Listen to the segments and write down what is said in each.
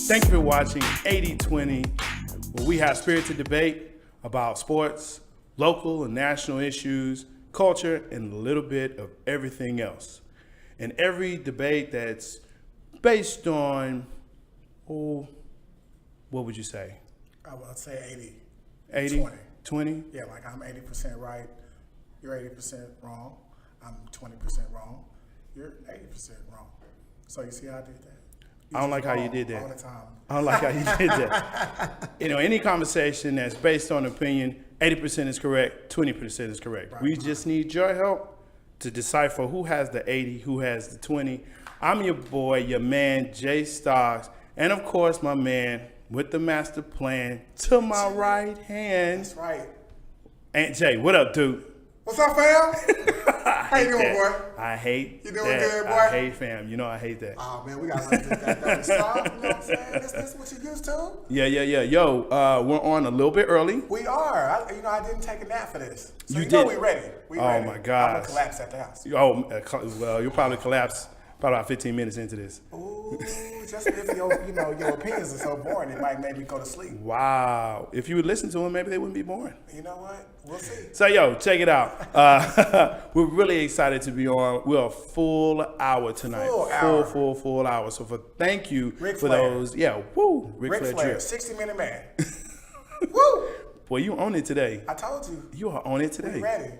Thank you for watching 80/20, where we have spirited debate about sports, local and national issues, culture, and a little bit of everything else. And every debate that's based on, what would you say? I would say 80. 80? 20. 20? Yeah, like I'm 80% right. You're 80% wrong. I'm 20% wrong. You're 80% wrong. So you see how I did that? I don't like how you did that. All the time. I don't like how you did that. Any conversation that's based on opinion, 80% is correct, 20% is correct. Right. We just need your help to decipher who has the 80, who has the 20. I'm your boy, your man, Jay Stocks, and of course, my man with the master plan to my right hand. That's right. Aunt Jay, what up, dude? What's up, fam? How you doing, boy? I hate You doing that. good, boy? I hate fam. You know I hate that. Oh, man, we got to let that down the start. You know what I'm saying? This what you used to? Yeah. Yo, we're on a little bit early. We are. I didn't take a nap for this. So You you know did. we ready. We Oh, ready. my I'm gosh. going to collapse at the house. Well, you'll probably collapse probably about 15 minutes into this. Ooh, just if your opinions are so boring, it might make me go to sleep. Wow. If you would listen to them, maybe they wouldn't be boring. You know what? We'll see. So, check it out. We're really excited to be on. We're a full hour tonight. Full hour. Full hour. So, thank you Ric for Flair. those. Yeah, woo. Ric Flair, drip. 60-minute man. Woo! Boy, you own it today. I told you. You are on it today. We ready.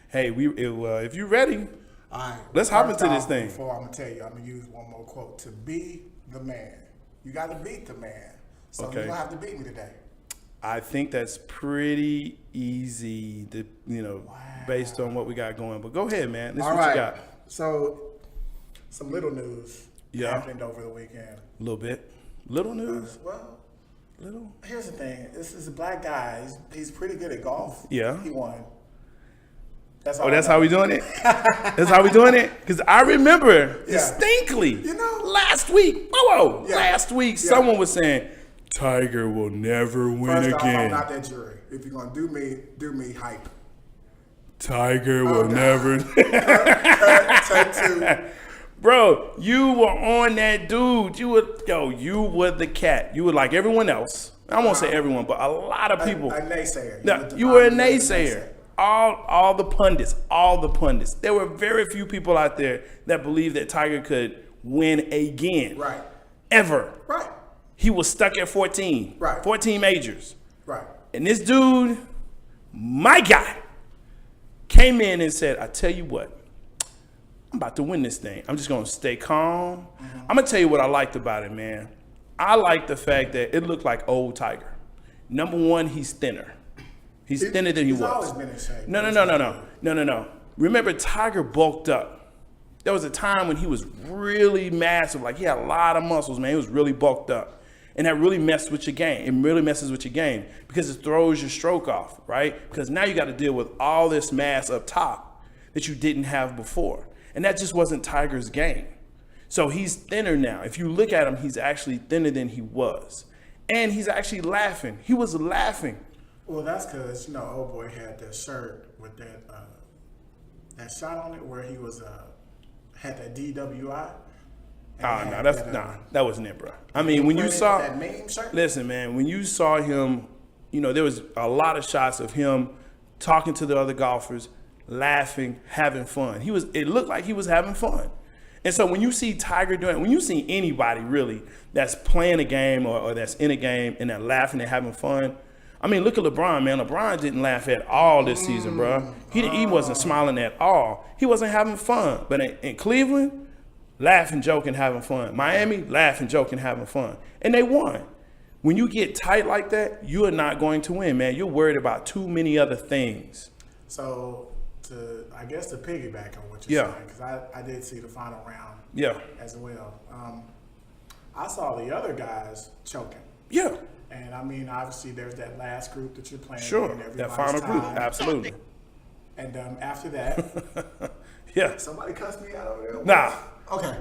Hey, if you're ready, All right. Let's hop First into this off, thing. Before I'm going to tell you, I'm going to use one more quote. To be the man. You got to beat the man. So Okay. you're going to have to beat me today. I think that's pretty easy, based on what we got going. But go ahead, man. This is All what right. you got. So, some little news Yeah. happened over the weekend. A little bit. Little news. Well, Little. here's the thing. This is a black guy. He's pretty good at golf. Yeah. He won. That's Oh, that's how we doing it? That's how we doing it? Because I remember distinctly last week, last week, someone was saying, Tiger will never win First off, I'm again. not that jury. If you're going to do me hype. Tiger will God. never. Take two. Bro, you were on that dude. You were the cat. You were like everyone else. I won't say everyone, but a lot of people. A naysayer. No, you were a naysayer. All the pundits. There were very few people out there that believed that Tiger could win again. Right. Ever. Right. He was stuck at 14. Right. 14 majors. Right. And this dude, my guy, came in and said, I tell you what, I'm about to win this thing. I'm just going to stay calm. I'm going to tell you what I liked about it, man. I like the fact that it looked like old Tiger. Number one, he's thinner. He's thinner than he was. He's always been in shape. No. Remember, Tiger bulked up. There was a time when he was really massive. Like, he had a lot of muscles, man. He was really bulked up. And that really messed with your game. It really messes with your game because it throws your stroke off, right? Because now you got to deal with all this mass up top that you didn't have before. And that just wasn't Tiger's game. So he's thinner now. If you look at him, he's actually thinner than he was. And he's actually laughing. He was laughing. Well, that's because, old boy had that shirt with that shot on it where he was, had that DWI. That wasn't it, bro. I mean, when you saw that meme shirt. Listen, man, when you saw him, there was a lot of shots of him talking to the other golfers, laughing, having fun. It looked like he was having fun. And so when you see Tiger when you see anybody really that's playing a game or that's in a game and they're laughing and having fun, I mean, look at LeBron, man. LeBron didn't laugh at all this season, bro. He wasn't smiling at all. He wasn't having fun. But in Cleveland, laughing, joking, having fun. Miami, laughing, joking, having fun. And they won. When you get tight like that, you are not going to win, man. You're worried about too many other things. So, to piggyback on what you're saying, because I did see the final round as well. I saw the other guys choking. Yeah. And I mean, obviously, there's that last group that you're playing. Sure, in that final group, absolutely. And after that, yeah. Somebody cussed me out over there. Nah. Okay.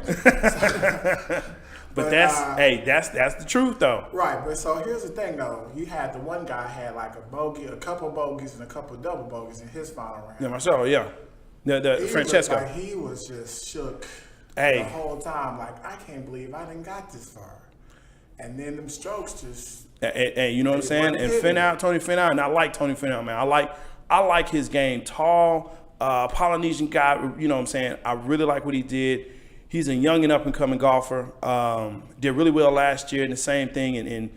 But that's the truth, though. Right, but so here's the thing, though. You had the one guy had like a couple bogeys, and a couple double bogeys in his final round. Yeah, Marcelo, yeah. The Francesco. Like he was just shook the whole time. Like, I can't believe I didn't got this far. And then them strokes just. And you know what I'm saying? And Tony Finau, and I like Tony Finau, man. I like his game. Tall, Polynesian guy, you know what I'm saying? I really like what he did. He's a young and up-and-coming golfer. Did really well last year, and the same thing, and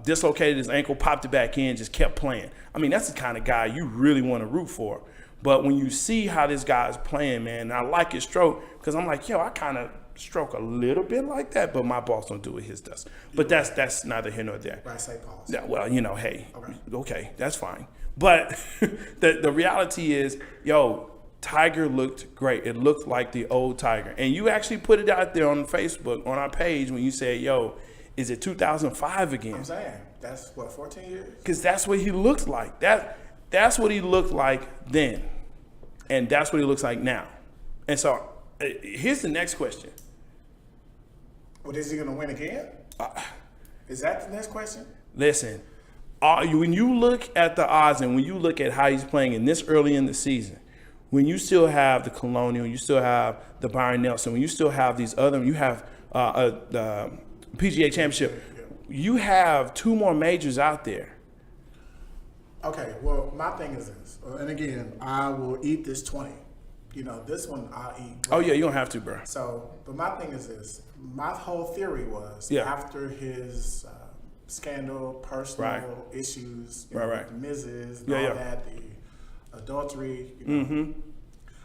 dislocated his ankle, popped it back in, just kept playing. I mean, that's the kind of guy you really want to root for. But when you see how this guy is playing, man, I like his stroke because I'm like, I kind of stroke a little bit like that, but my balls don't do what his does. But that's neither here nor there. Right, say pause. Yeah, well, hey, okay, that's fine. But the reality is, Tiger looked great. It looked like the old Tiger. And you actually put it out there on Facebook, on our page, when you said, is it 2005 again? I'm saying, that's 14 years? Because that's what he looks like. That's what he looked like then. And that's what he looks like now. And so here's the next question. Well, is he going to win again? Is that the next question? Listen, when you look at the odds and when you look at how he's playing in this early in the season, when you still have the Colonial, you still have the Byron Nelson, when you still have these other, you have the PGA Championship, you have 2 more majors out there. Okay, well, my thing is this, and again, I will eat this 20. This one I'll eat. Oh, yeah, you don't have to, bro. So, but my thing is this. My whole theory was after his scandal, personal issues, the Mrs. and all that, the adultery,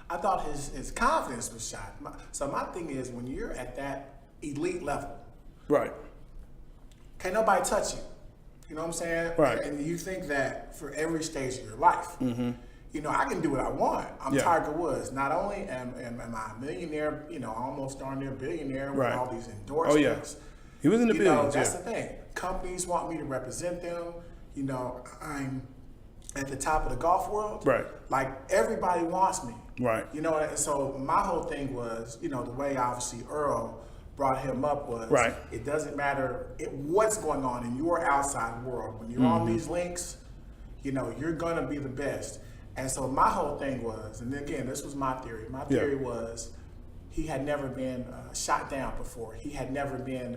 I thought his confidence was shot. So my thing is, when you're at that elite level, can't nobody touch you. You know what I'm saying? Right. And you think that for every stage of your life, I can do what I want. I'm Tiger Woods. Not only am I a millionaire, almost darn near billionaire with all these endorsements. Oh, yeah. He was in the billions. That's the thing. Companies want me to represent them. I'm at the top of the golf world. Right. Like, everybody wants me. Right. And so my whole thing was, the way obviously Earl brought him up was, it doesn't matter what's going on in your outside world. When you're on these links, you're going to be the best. And so my whole thing was, and again, this was my theory. My theory was he had never been shot down before. He had never been,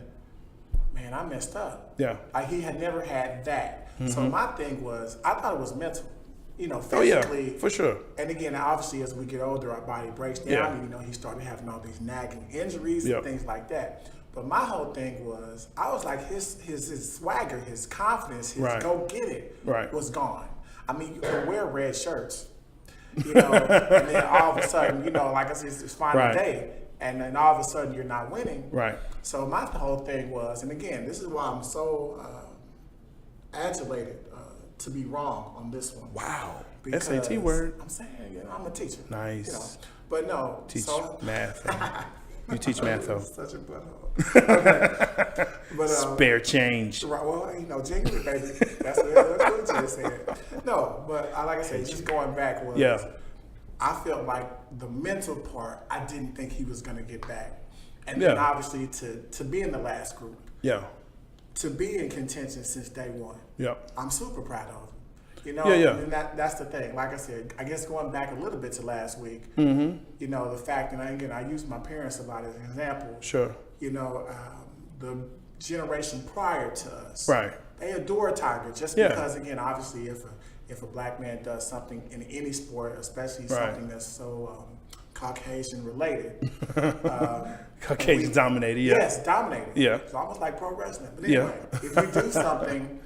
man, I messed up. Yeah. Like, he had never had that. So my thing was, I thought it was mental. Physically. For sure. And again, obviously, as we get older, our body breaks down. And, he started having all these nagging injuries and things like that. But my whole thing was, I was like, his swagger, his confidence, his go get it was gone. I mean, you can wear red shirts, and then all of a sudden, like I said, it's final day, and then all of a sudden you're not winning. Right. So my whole thing was, and again, this is why I'm so agitated to be wrong on this one. Wow. SAT word. I'm saying, I'm a teacher. Nice. But no. Teach math. You teach math, though. Such a butthole. Okay. But, spare change. Right, well, genuinely, baby. That's what you just said. No, but like I said, just going back was, I felt like the mental part, I didn't think he was going to get back. And then obviously to be in the last group. Yeah. To be in contention since day one. Yeah. I'm super proud of him. And that's the thing. Like I said, I guess going back a little bit to last week, the fact, and again, I use my parents a lot as an example. Sure. The generation prior to us, they adore Tiger just because, again, obviously, if a black man does something in any sport, especially something that's so Caucasian related. Caucasian dominated, Yes, dominated. Yeah. It's almost like pro wrestling. But anyway, if you do something,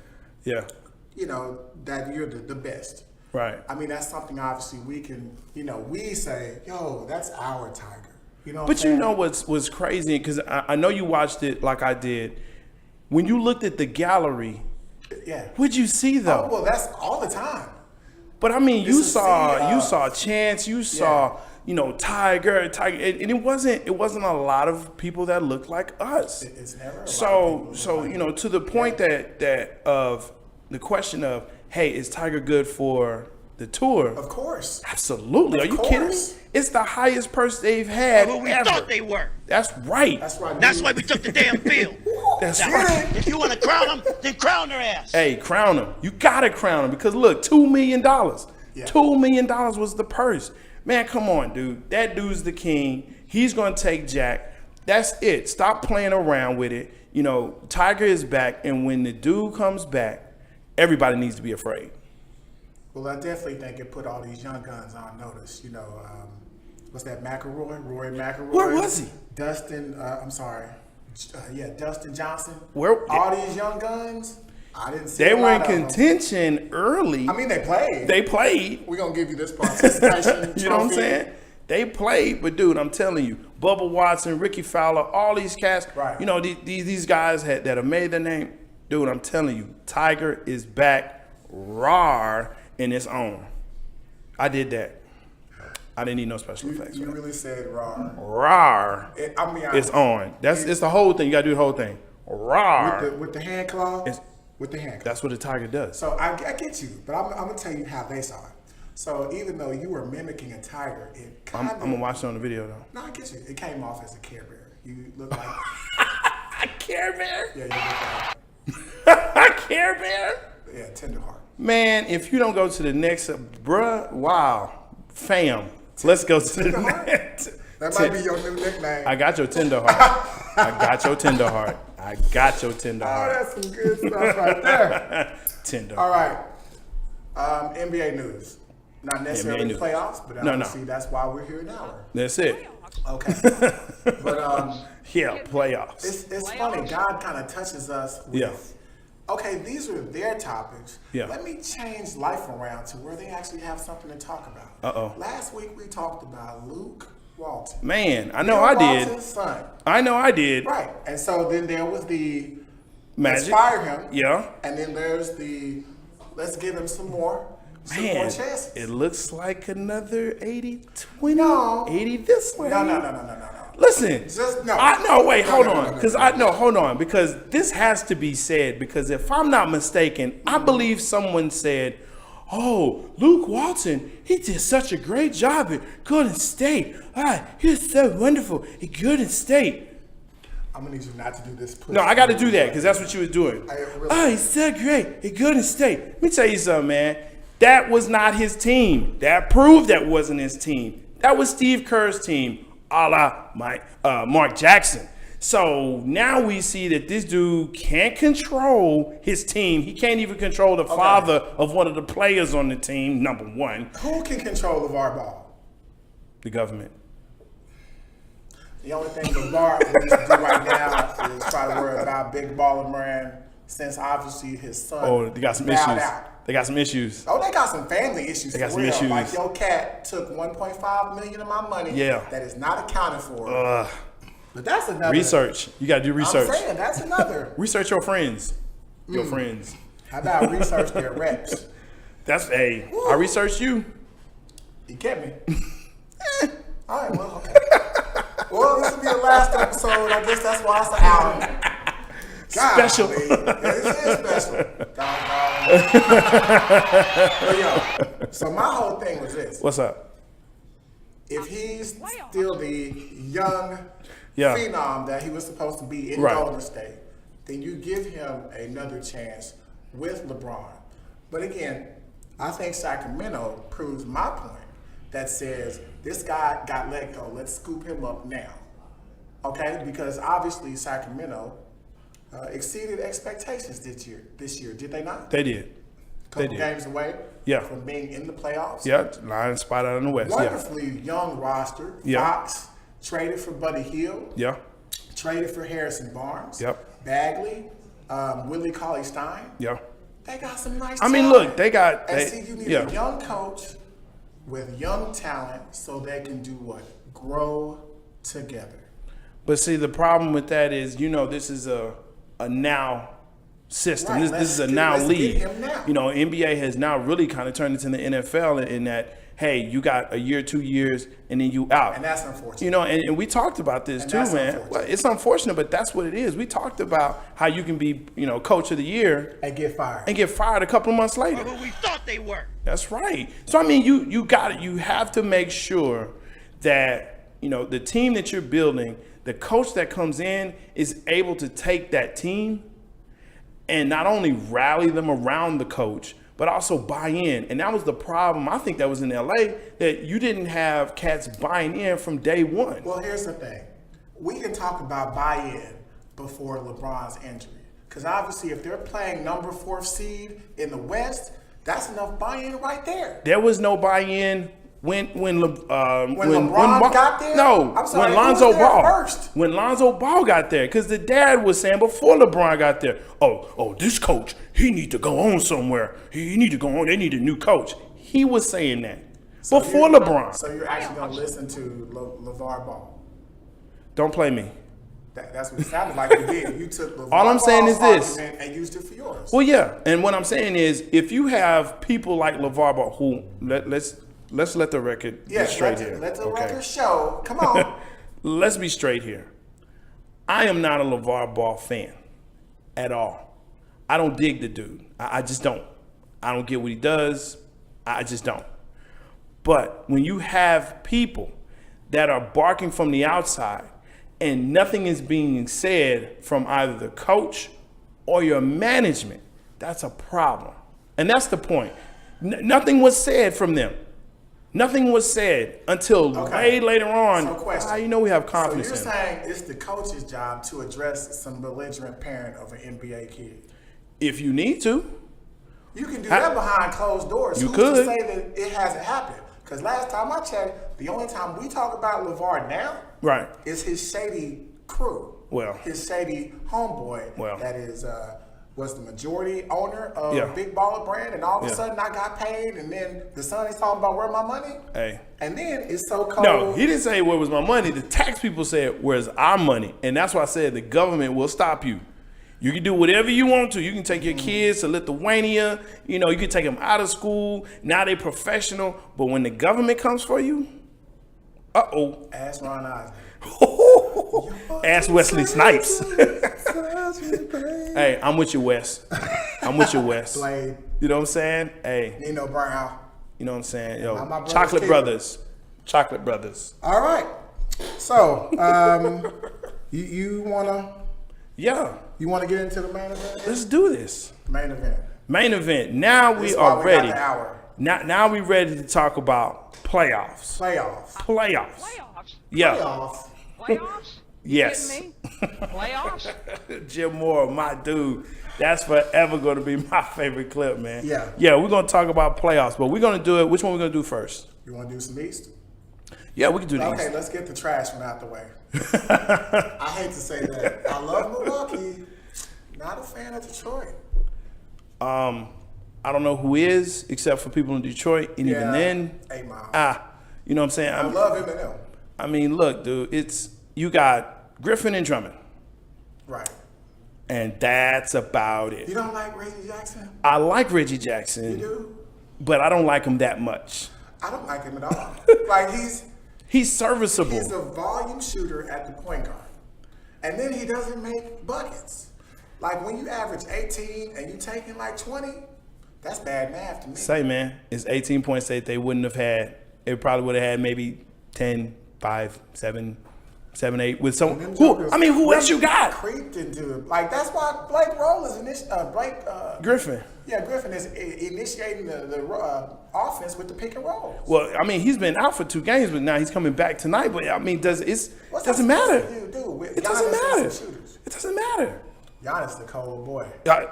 that you're the best. Right. I mean, that's something obviously we can, we say, that's our Tiger. But you know what's crazy, because I know you watched it like I did. When you looked at the gallery, what'd you see though? Oh, well, that's all the time. But I mean, you saw Chance, you saw Tiger, and it wasn't a lot of people that looked like us. It's never. So to the point that of the question of, hey, is Tiger good for the tour? Of course. Absolutely. Are you kidding me? It's the highest purse they've had who we ever. thought they were. That's right. That's right. That's why we took the damn field. That's now, right. If you want to crown them, then crown their ass. Hey, crown them. You gotta crown them because look, $2 million. Yeah. $2 million was the purse. Man, come on, dude. That dude's the king. He's gonna take Jack. That's it. Stop playing around with it. You know, Tiger is back, and when the dude comes back, everybody needs to be afraid. Well, I definitely think it put all these young guns on notice. You know, what's that, McIlroy? Rory McIlroy. Where was he? Dustin, Dustin Johnson. Where? All these young guns, I didn't see They a were lot in of them. contention early. I mean, they played. They played. We're going to give you this participation You know what I'm trophy. saying? They played, but dude, I'm telling you, Bubba Watson, Ricky Fowler, all these cats, Right. you know, these guys that have made their name. Dude, I'm telling you, Tiger is back raw in its own. I did that. I didn't need no special effects. You right? really said raw. Raw It's is on. It's the whole thing. You gotta do the whole thing. Raw. with the hand claw. It's- With the hand claw. That's what a tiger does. So I get you, but I'm going to tell you how they saw it. So even though you were mimicking a tiger, it I'm kind of... gonna watch it on the video though. No, I get you. It came off as a Care Bear. You look like... A Care Bear? Yeah, you look like... A Care Bear? Yeah, Tenderheart. Man, if you don't go to the next, bruh, wow, fam, let's go to the next. That might be your new nickname. I got your tender heart. I got your tender heart. I got your tender Oh, heart. that's some good stuff right there. Tender. All right. NBA news. Not necessarily NBA news. playoffs, but No. obviously that's why we're here now. That's it. Okay. But Yeah, playoffs. it's funny. God kind of touches us with, Yeah. okay, these are their topics. Yeah. Let me change life around to where they actually have something to talk about. Uh-oh. Last week we talked about Luke Walton. Man, I know Bill I did. Walton's son. I know I did. Right. And so then there was the Magic. inspire him. Yeah. And then there's the let's give him some more Man, chances. it looks like another 80-20. No. 80 this way. No. Listen, Just no. Wait, No, hold no, on, no, no, because no. hold on, because this has to be said. Because if I'm not mistaken, I believe someone said, "Oh, Luke Walton, he did such a great job at Golden State. He's so wonderful at Golden State." I'm gonna need you not to do this. No, I got to do that because that's what you was doing. Really- Oh, he's so great at Golden State. Let me tell you something, man. That was not his team. That proved that wasn't his team. That was Steve Kerr's team, a la Mark Jackson. So now we see that this dude can't control his team. He can't even control the father of one of the players on the team, number one, Who can control LeVar Ball? the government. The only thing LeVar needs to do right now is try to worry about Big Baller Moran, since obviously his son. Oh, they got some bowed issues. out. They got some issues. Oh, they got some family issues. They got for some real. issues. Like your cat took 1.5 million of my money. Yeah. That is not accounted for. But that's another Research. You got to do research. I'm saying that's another. Research your friends. Your friends. How about research their reps? Hey, I researched you. You kept me. All right, well, okay. Well, this will be the last episode. I guess that's why it's an album. God, Special. Yeah, this is special. But yo, so my whole thing was this. What's up? If he's still the young Yeah. phenom that he was supposed to be in Right. Golden State, then you give him another chance with LeBron. But again, I think Sacramento proves my point that says this guy got let go. Let's scoop him up now. Okay? Because obviously Sacramento exceeded expectations this year, did they not? They did. Couple did. games away Yeah. from being in the playoffs. Yeah, line spot out in the West. Yeah. Wonderfully young roster. Yeah. Fox traded for Buddy Hield, Yeah. traded for Harrison Barnes. Yep. Bagley, Willie Cauley-Stein. Yeah. They got some nice I mean, talent. look, they got. And They, see, you need yeah. a young coach with young talent so they can do what? Grow together. But see, the problem with that is, this is a now system. Right, This is a let's now get league. him now. NBA has now really kind of turned into the NFL in that, hey, you got a year, 2 years, and then you out. And that's unfortunate. And we talked about this And too, that's man. unfortunate. Well, it's unfortunate, but that's what it is. We talked about how you can be, coach of the year And get fired. and get fired a couple of months later. Or who we thought they were. That's right. So I mean, you have to make sure that the team that you're building, the coach that comes in is able to take that team and not only rally them around the coach, but also buy in. And that was the problem. I think that was in LA, that you didn't have cats buying in from day one. Well, here's the thing. we can talk about buy-in before LeBron's injury. Because obviously, if they're playing number 4 seed in the West, that's enough buy-in right there. There was no buy-in when LeBron got there. No, I'm sorry, when Lonzo who was there Ball first? When Lonzo Ball got there, because the dad was saying before LeBron got there, oh, this coach, he need to go on somewhere. He need to go on. They need a new coach. He was saying that before LeBron. So you're actually going to listen to LeVar Ball. Don't play me. That's what it sounded like you did. You took LeVar All I'm saying is Ball's this. argument and used it for yours. Well, yeah, and what I'm saying is, if you have people like LeVar Ball, who let's let the record be straight here. Let the record show. Come on. Let's be straight here. I am not a LeVar Ball fan at all. I don't dig the dude. I just don't. I don't get what he does. I just don't. But when you have people that are barking from the outside and nothing is being said from either the coach or your management, that's a problem. And that's the point. Nothing was said from them. Nothing was said until way later on. So question. How you know we have confidence So in you're him? saying it's the coach's job to address some belligerent parent of an NBA kid. If you need to. You can do that behind closed doors. You Who's could. to say that it hasn't happened? Because last time I checked, the only time we talk about LeVar now Right. is his shady crew. Well. His shady homeboy Well. that is was the majority owner of Yeah. Big Baller Brand, and all of a Yeah. sudden I got paid, and then the son is talking about where my money. Hey. And then it's so cold. No, he didn't say where was my money. The tax people said, where's our money? And that's why I said the government will stop you. You can do whatever you want to. You can take your kids to Lithuania. You know, you can take them out of school. Now they're professional. But when the government comes for you, uh-oh. Ask Ron Isley. Ask Wesley Snipes. Hey, I'm with you, Wes. I'm with you, Wes. Blade. You know what I'm saying? Hey, Nino Brown. you know what I'm saying? My Yo, brother's Chocolate keeper. Brothers. Chocolate Brothers. All right. So, you wanna Yeah, get into the main event? let's do this. Main event. Main event. Now we This is why are we ready. got the hour. Now we ready to talk about playoffs. Playoffs. Playoffs. Playoffs? Yeah. Playoffs. Playoffs? Yes. Kidding me? Playoffs? Jim Moore, my dude. That's forever going to be my favorite clip, man. Yeah. Yeah, we're going to talk about playoffs, but we're going to do it. Which one we're going to do first? You want to do some East? Yeah, we can do these. Okay, let's get the trash one out the way. I hate to say that. I love Milwaukee. Not a fan of Detroit. I don't know who is, except for people in Detroit, and even then, A-Mile. you know what I'm saying? I love Eminem. I mean, look, dude, you got Griffin and Drummond, Right. and that's about it. You don't like Reggie Jackson? I like Reggie Jackson, You do? but I don't like him that much. I don't like him at all. Like He's serviceable. he's a volume shooter at the point guard. And then he doesn't make buckets. Like when you average 18 and you taking like 20, that's bad math to me. Say, man, it's 18 points that they wouldn't have had. It probably would have had maybe 10, 5, 7, 8 with some. And them Who? jokers I mean, who else you got? Creeped into it. Like that's why Blake Roll is Griffin. Griffin is initiating the offense with the pick and roll. Well, I mean, he's been out for 2 games, but now he's coming back tonight. But I mean, What's doesn't that matter. supposed to do with It doesn't Giannis and matter. some shooters? It doesn't matter. Giannis the cold boy.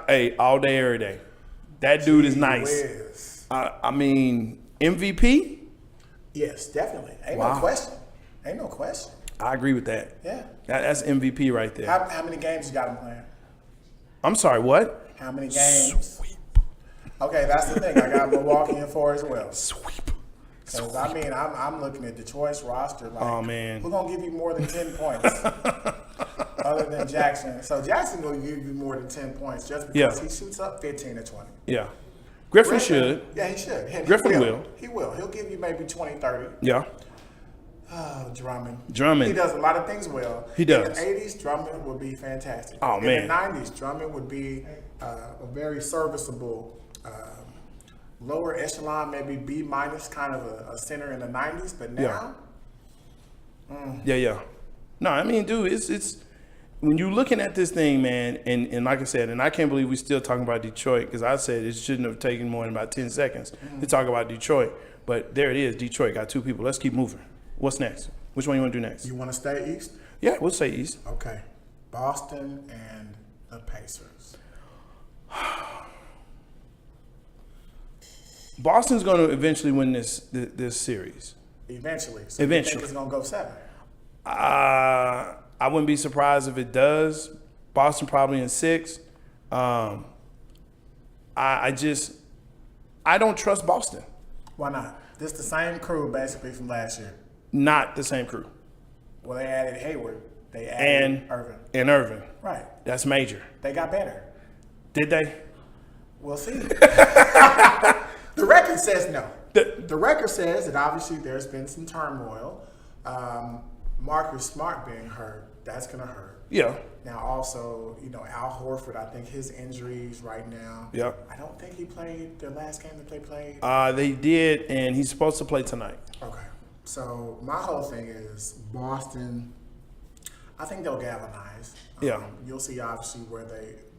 Hey, all day, every day. That dude is Gee nice. whiz. I mean, MVP. Yes, definitely. Ain't Wow. no question. Ain't no question. I agree with that. Yeah. That's MVP right there. How many games you got him playing? I'm sorry, what? How many games? Okay, that's the thing. I got Milwaukee in 4 as well. Sweep. 'Cause, I mean, I'm looking at Detroit's roster. Like, Oh, man. who's gonna give you more than 10 points? Other than Jackson. So Jackson will give you more than 10 points just because Yeah. he shoots up 15 to 20. Yeah. Griffin should. Yeah, he should. And Griffin he will. He will. He'll give you maybe 20, 30. Yeah. Oh, Drummond. Drummond. He does a lot of things well. He does. In the 80s, Drummond would be fantastic. Oh, In man. the 90s, Drummond would be a very serviceable lower echelon, maybe B minus kind of a center in the 90s. But now, Yeah. No, I mean, dude, it's when you're looking at this thing, man, and like I said, and I can't believe we're still talking about Detroit because I said it shouldn't have taken more than about 10 seconds to talk about Detroit. But there it is, Detroit got 2 people. Let's keep moving. What's next? Which one you want to do next? you want to stay East? Yeah, we'll say East. Okay. Boston and the Pacers. Boston's going to eventually win this series. Eventually. So Eventually. You think it's going to go 7? I wouldn't be surprised if it does. Boston probably in 6. I don't trust Boston. Why not? This the same crew basically from last year. Not the same crew. Well, they added Hayward. They added Irvin. And Irvin. Right. That's major. They got better. Did they? We'll see. The record says no. The record says that obviously there's been some turmoil. Marcus Smart being hurt, that's going to hurt. Yeah. Now also, Al Horford, I think his injuries right now. Yeah. I don't think he played the last game that they played. They did, and he's supposed to play tonight. Okay. So my whole thing is Boston, I think they'll galvanize. Yeah. You'll see obviously where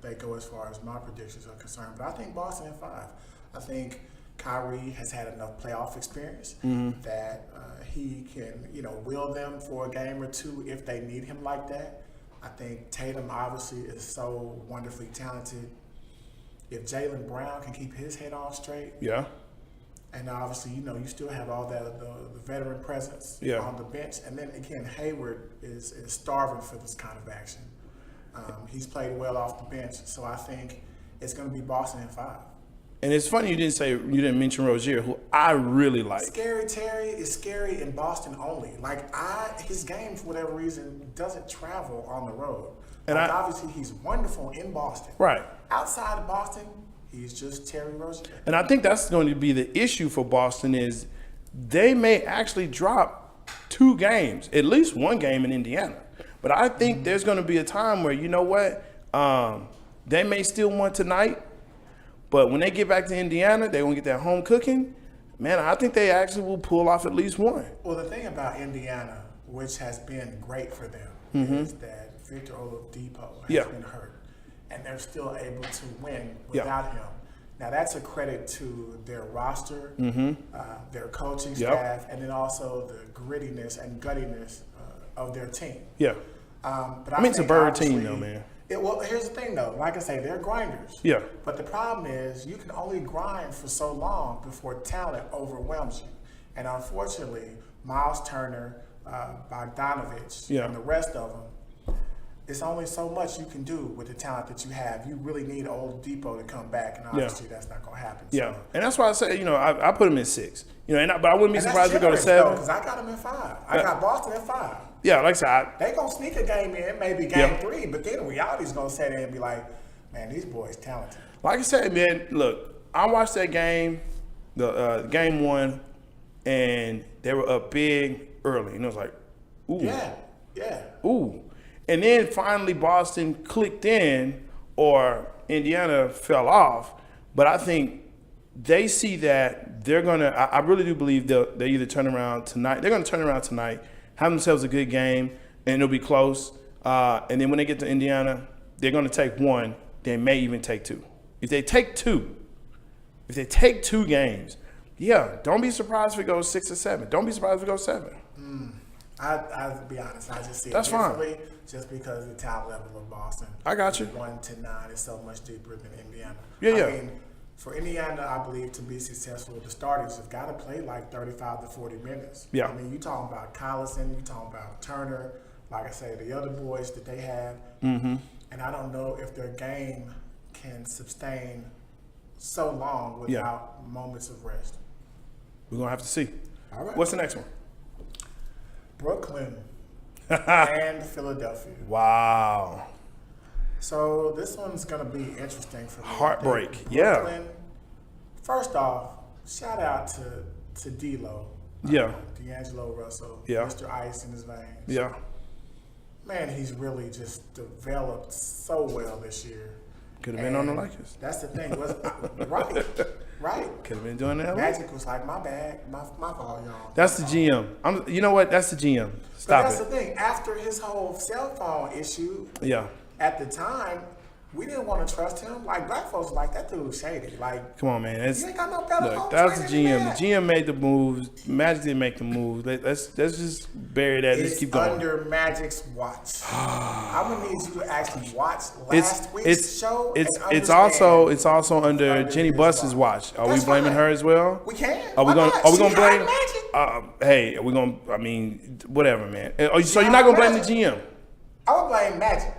they go as far as my predictions are concerned. But I think Boston in 5. I think Kyrie has had enough playoff experience that he can, will them for a game or two if they need him like that. I think Tatum obviously is so wonderfully talented. If Jaylen Brown can keep his head on straight, Yeah. and obviously, you still have all that the veteran presence on the bench. And then again, Hayward is starving for this kind of action. He's played well off the bench, so I think it's going to be Boston in 5. And it's funny you didn't mention Rozier, who I really like. Scary Terry is scary in Boston only. His game for whatever reason doesn't travel on the road. And obviously he's wonderful in Boston. Right. Outside of Boston, he's just Terry Rozier. And I think that's going to be the issue for Boston is they may actually drop 2 games, at least 1 game in Indiana. But I think there's going to be a time where, you know what, they may still win tonight, but when they get back to Indiana, they're going to get that home cooking. Man, I think they actually will pull off at least 1. Well, the thing about Indiana, which has been great for them, is that Victor Oladipo has been hurt, and they're still able to win without him. Now, that's a credit to their roster, their coaching staff, and then also the grittiness and guttiness of their team. Yeah. But I mean, it's a think bird team, obviously- though, man. Well, here's the thing, though. Like I say, they're grinders. Yeah. But the problem is you can only grind for so long before talent overwhelms you. And unfortunately, Miles Turner, Bogdanovich, and the rest of them, it's only so much you can do with the talent that you have. You really need Oladipo to come back, and obviously that's not going to happen. Yeah. So. And that's why I say, I put him in 6. But I wouldn't be surprised if they go to 7. Because I got them in 5. I got Boston at 5. Yeah, like I said, They going to sneak a game in, maybe game 3, but then reality's going to sit there and be like, man, these boys talented. like I said, man, look, I watched that game, the game 1, and they were up big early. And it was like, ooh. Yeah. Ooh. And then finally Boston clicked in, or Indiana fell off. But I think they see that they're going to – I really do believe they either turn around tonight. They're going to turn around tonight, have themselves a good game, and it'll be close. And then when they get to Indiana, they're going to take 1. They may even take 2. If they take 2 games, don't be surprised if it goes 6 or 7. Don't be surprised if it goes 7. I'll be honest. I just see it That's fine. differently just because the talent level of Boston. I got you. 1 to 9 is so much deeper than Indiana. Yeah. I mean, for Indiana, I believe to be successful, the starters have got to play like 35 to 40 minutes. Yeah. I mean, you talking about Collison, you talking about Turner, like I say, the other boys that they have. Mm-hmm. And I don't know if their game can sustain so long without moments of rest. We're going to have to see. All right. What's the next one? Brooklyn and Philadelphia. Wow. So this one's going to be interesting for me. Heartbreak, I think yeah. Brooklyn, first off, shout out to D'Lo. Yeah. D'Angelo Russell. Yeah. Mr. Ice in his veins. Yeah. Man, he's really just developed so well this year. Could have been on the Lakers. That's the thing. Right. Could have been doing that. Magic was like, my bad, my fault, y'all. That's the GM. You know what? That's the GM. Stop But that's it. the thing. After his whole cell phone issue, Yeah. at the time, we didn't want to trust him. Like, black folks like, that dude's shady. Like, Come on, man. you ain't got no better Look, home that was the training than GM. that. The GM made the moves. Magic didn't make the moves. Let's just bury that. It's Just keep going. under Magic's watch. I'm gonna need you to actually watch last week's show. It's and it's understand also under under Jenny his Buss's watch. watch. Are we That's blaming fine. her as well? We can. Are we Why gonna not? Are we She gonna blame? hired Magic. Hey, are we gonna? I mean, whatever, man. So you're hired not gonna blame the Magic. GM, I would blame Magic.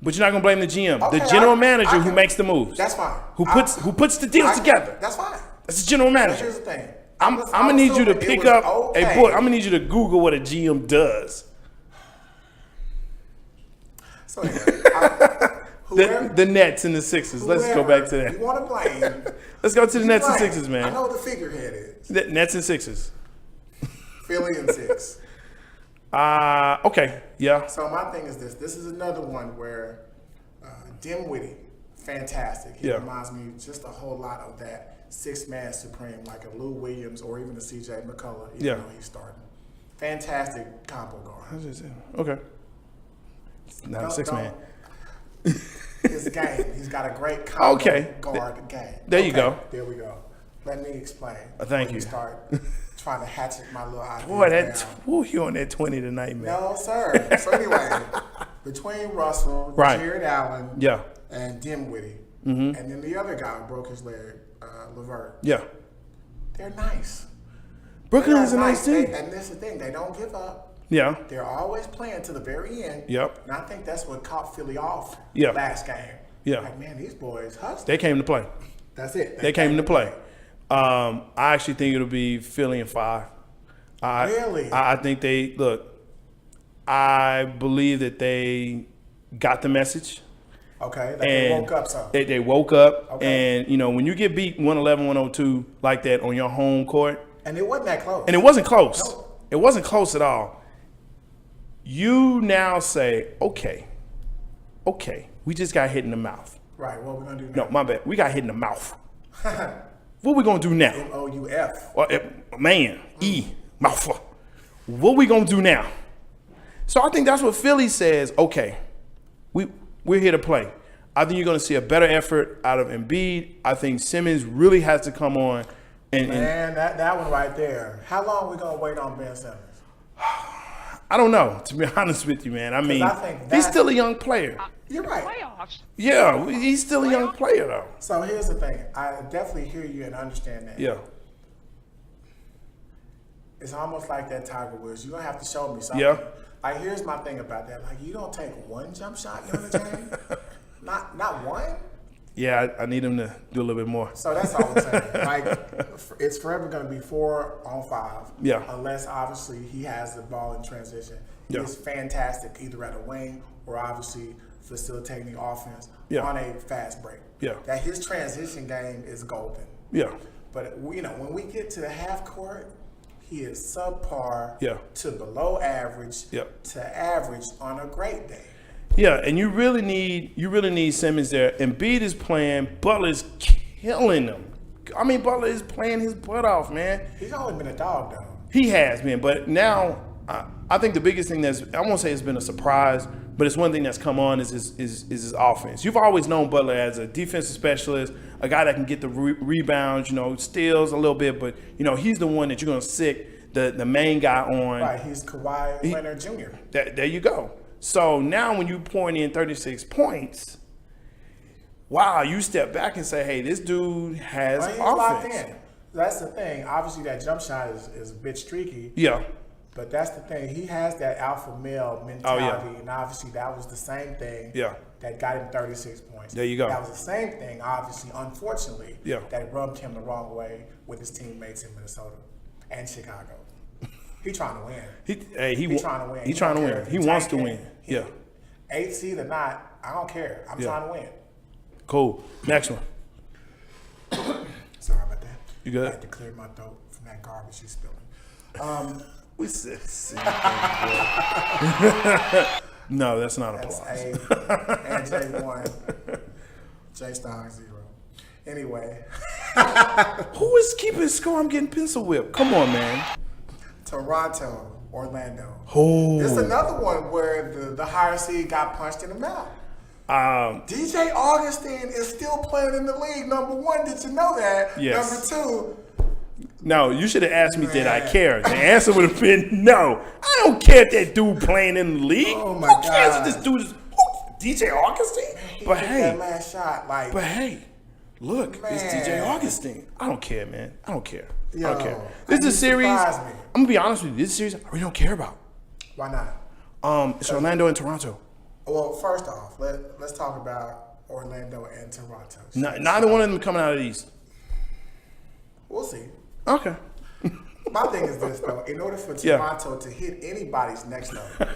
but you're not gonna blame the GM, Okay, the general I manager who can- makes the moves. That's fine. Who puts the deals together. That's fine. That's the general But manager. here's the thing. I'm gonna need you to assuming it pick was up. okay. Hey, boy, I'm gonna need you to Google what a GM does. So anyway, whoever, The Nets and the Sixers. Let's go back to You that. want to blame? Let's go to the Nets and blame. Sixers, I man. know the figurehead is The Nets and Sixers. Philly and 6. Okay, yeah, So my thing is this. This is another one where Dinwiddie, fantastic. He Yeah. reminds me just a whole lot of that 6-man supreme, like a Lou Williams or even a CJ McCullough, even Yeah. though he's starting. Fantastic combo guard. okay. Not a Don't- 6-man. His game. He's got a great combo Okay. guard game. There you Okay, go. There we go. Let me explain. Thank before you. Start trying to hatchet my little idea. Boy, you on that 20 tonight, man. No, sir. So anyway, between Russell, Right. Jared Allen, Yeah, and Dinwiddie, and then the other guy who broke his leg, LeVert, yeah. they're nice. Brooklyn They're is a nice team. And this is the thing. They don't give up. Yeah, They're always playing to the very end. Yep. And I think that's what caught Philly off Yeah. last game. Yeah. Like, man, these boys hustle. they came to play. That's it. They came to play. I actually think it'll be Philly in 5. Really? I think they look. I believe that they got the message. Okay. Like they And woke up some. They woke up, Okay. and when you get beat 111, 102 like that on your home court, And it wasn't that close. and it wasn't close. No. It wasn't close at all. You now say, okay, we just got hit in the mouth. Right. What we gonna do No, now? my bad. We got hit in the mouth. What we gonna do now? MOUF. Well, man, mouth. What we gonna do now? So I think that's what Philly says. Okay, we're here to play. I think you're gonna see a better effort out of Embiid. I think Simmons really has to come on. And Man, that one right there. How long we gonna wait on Ben Simmons? I don't know, to be honest with you, man. I mean, I think he's that's- still a young player. You're right. Playoffs. Yeah, he's still a young player though. So here's the thing. I definitely hear you and understand that. Yeah, It's almost like that Tiger Woods. You're gonna have to show me something. Yeah. Like, here's my thing about that. Like, you don't take one jump shot during the game. not one. yeah. I need him to do a little bit more. So that's all I'm saying. Like, it's forever going to be 4 on 5. Yeah. Unless, obviously, he has the ball in transition. Yeah. He's fantastic either at a wing or, obviously, facilitating the offense Yeah. on a fast break. Yeah. That his transition game is golden. Yeah, But, when we get to the half court, he is subpar Yeah. to below average Yep. to average on a great day. yeah. And you really need Simmons there. Embiid is playing. Butler's killing them. I mean, Butler is playing his butt off, man. He's always been a dog, though. He has been, but now I think the biggest thing I won't say it's been a surprise, but it's one thing that's come on is his offense. You've always known Butler as a defensive specialist, a guy that can get the rebounds, steals a little bit, but he's the one that you're gonna sick the main guy on. Right, he's Kawhi Leonard Jr. There you go. So now when you point in 36 points, wow, you step back and say, hey, this dude has Well, he's locked offense. in. That's the thing. Obviously, that jump shot is a bit streaky. Yeah. But that's the thing. He has that alpha male mentality, and obviously that was the same thing Yeah. that got him 36 points. There you go. That was the same thing, obviously, unfortunately, Yeah. that rubbed him the wrong way with his teammates in Minnesota and Chicago. He trying to win. He trying to win. He trying to don't care win. if He you wants to tank win. it. Yeah. 8th seed or not, I don't care. I'm Yeah. trying to win. Cool. Next one. Sorry about that. You good? I had to clear my throat from that garbage he's spilling. We said no, that's not That's applause. A and J1. J Stein 0. Anyway, Who is keeping score? I'm getting pencil whipped. Come on, man. Toronto, Orlando. Oh. This is another one where the higher seed got punched in the mouth. DJ Augustine is still playing in the league. Number one, did you know that? Yes. Number two, No, you should have asked me, did I Man. care? The answer would have been no. I don't care if that dude playing in the league. Oh, my Who cares God. if this dude is DJ Augustine? he But hit hey, that last shot. Like, but hey, look, it's DJ Man. Augustine. I don't care, man. I don't care. I Yo, don't care. This is a you series. surprised me. I'm gonna be honest with you. This is a series I really don't care about. why not? It's Orlando and Toronto. Well, first off, let's talk about Orlando and Toronto. Neither one of them coming out of the East. We'll see. Okay. My thing is this, though. In order for Yeah. Toronto to hit anybody's next level,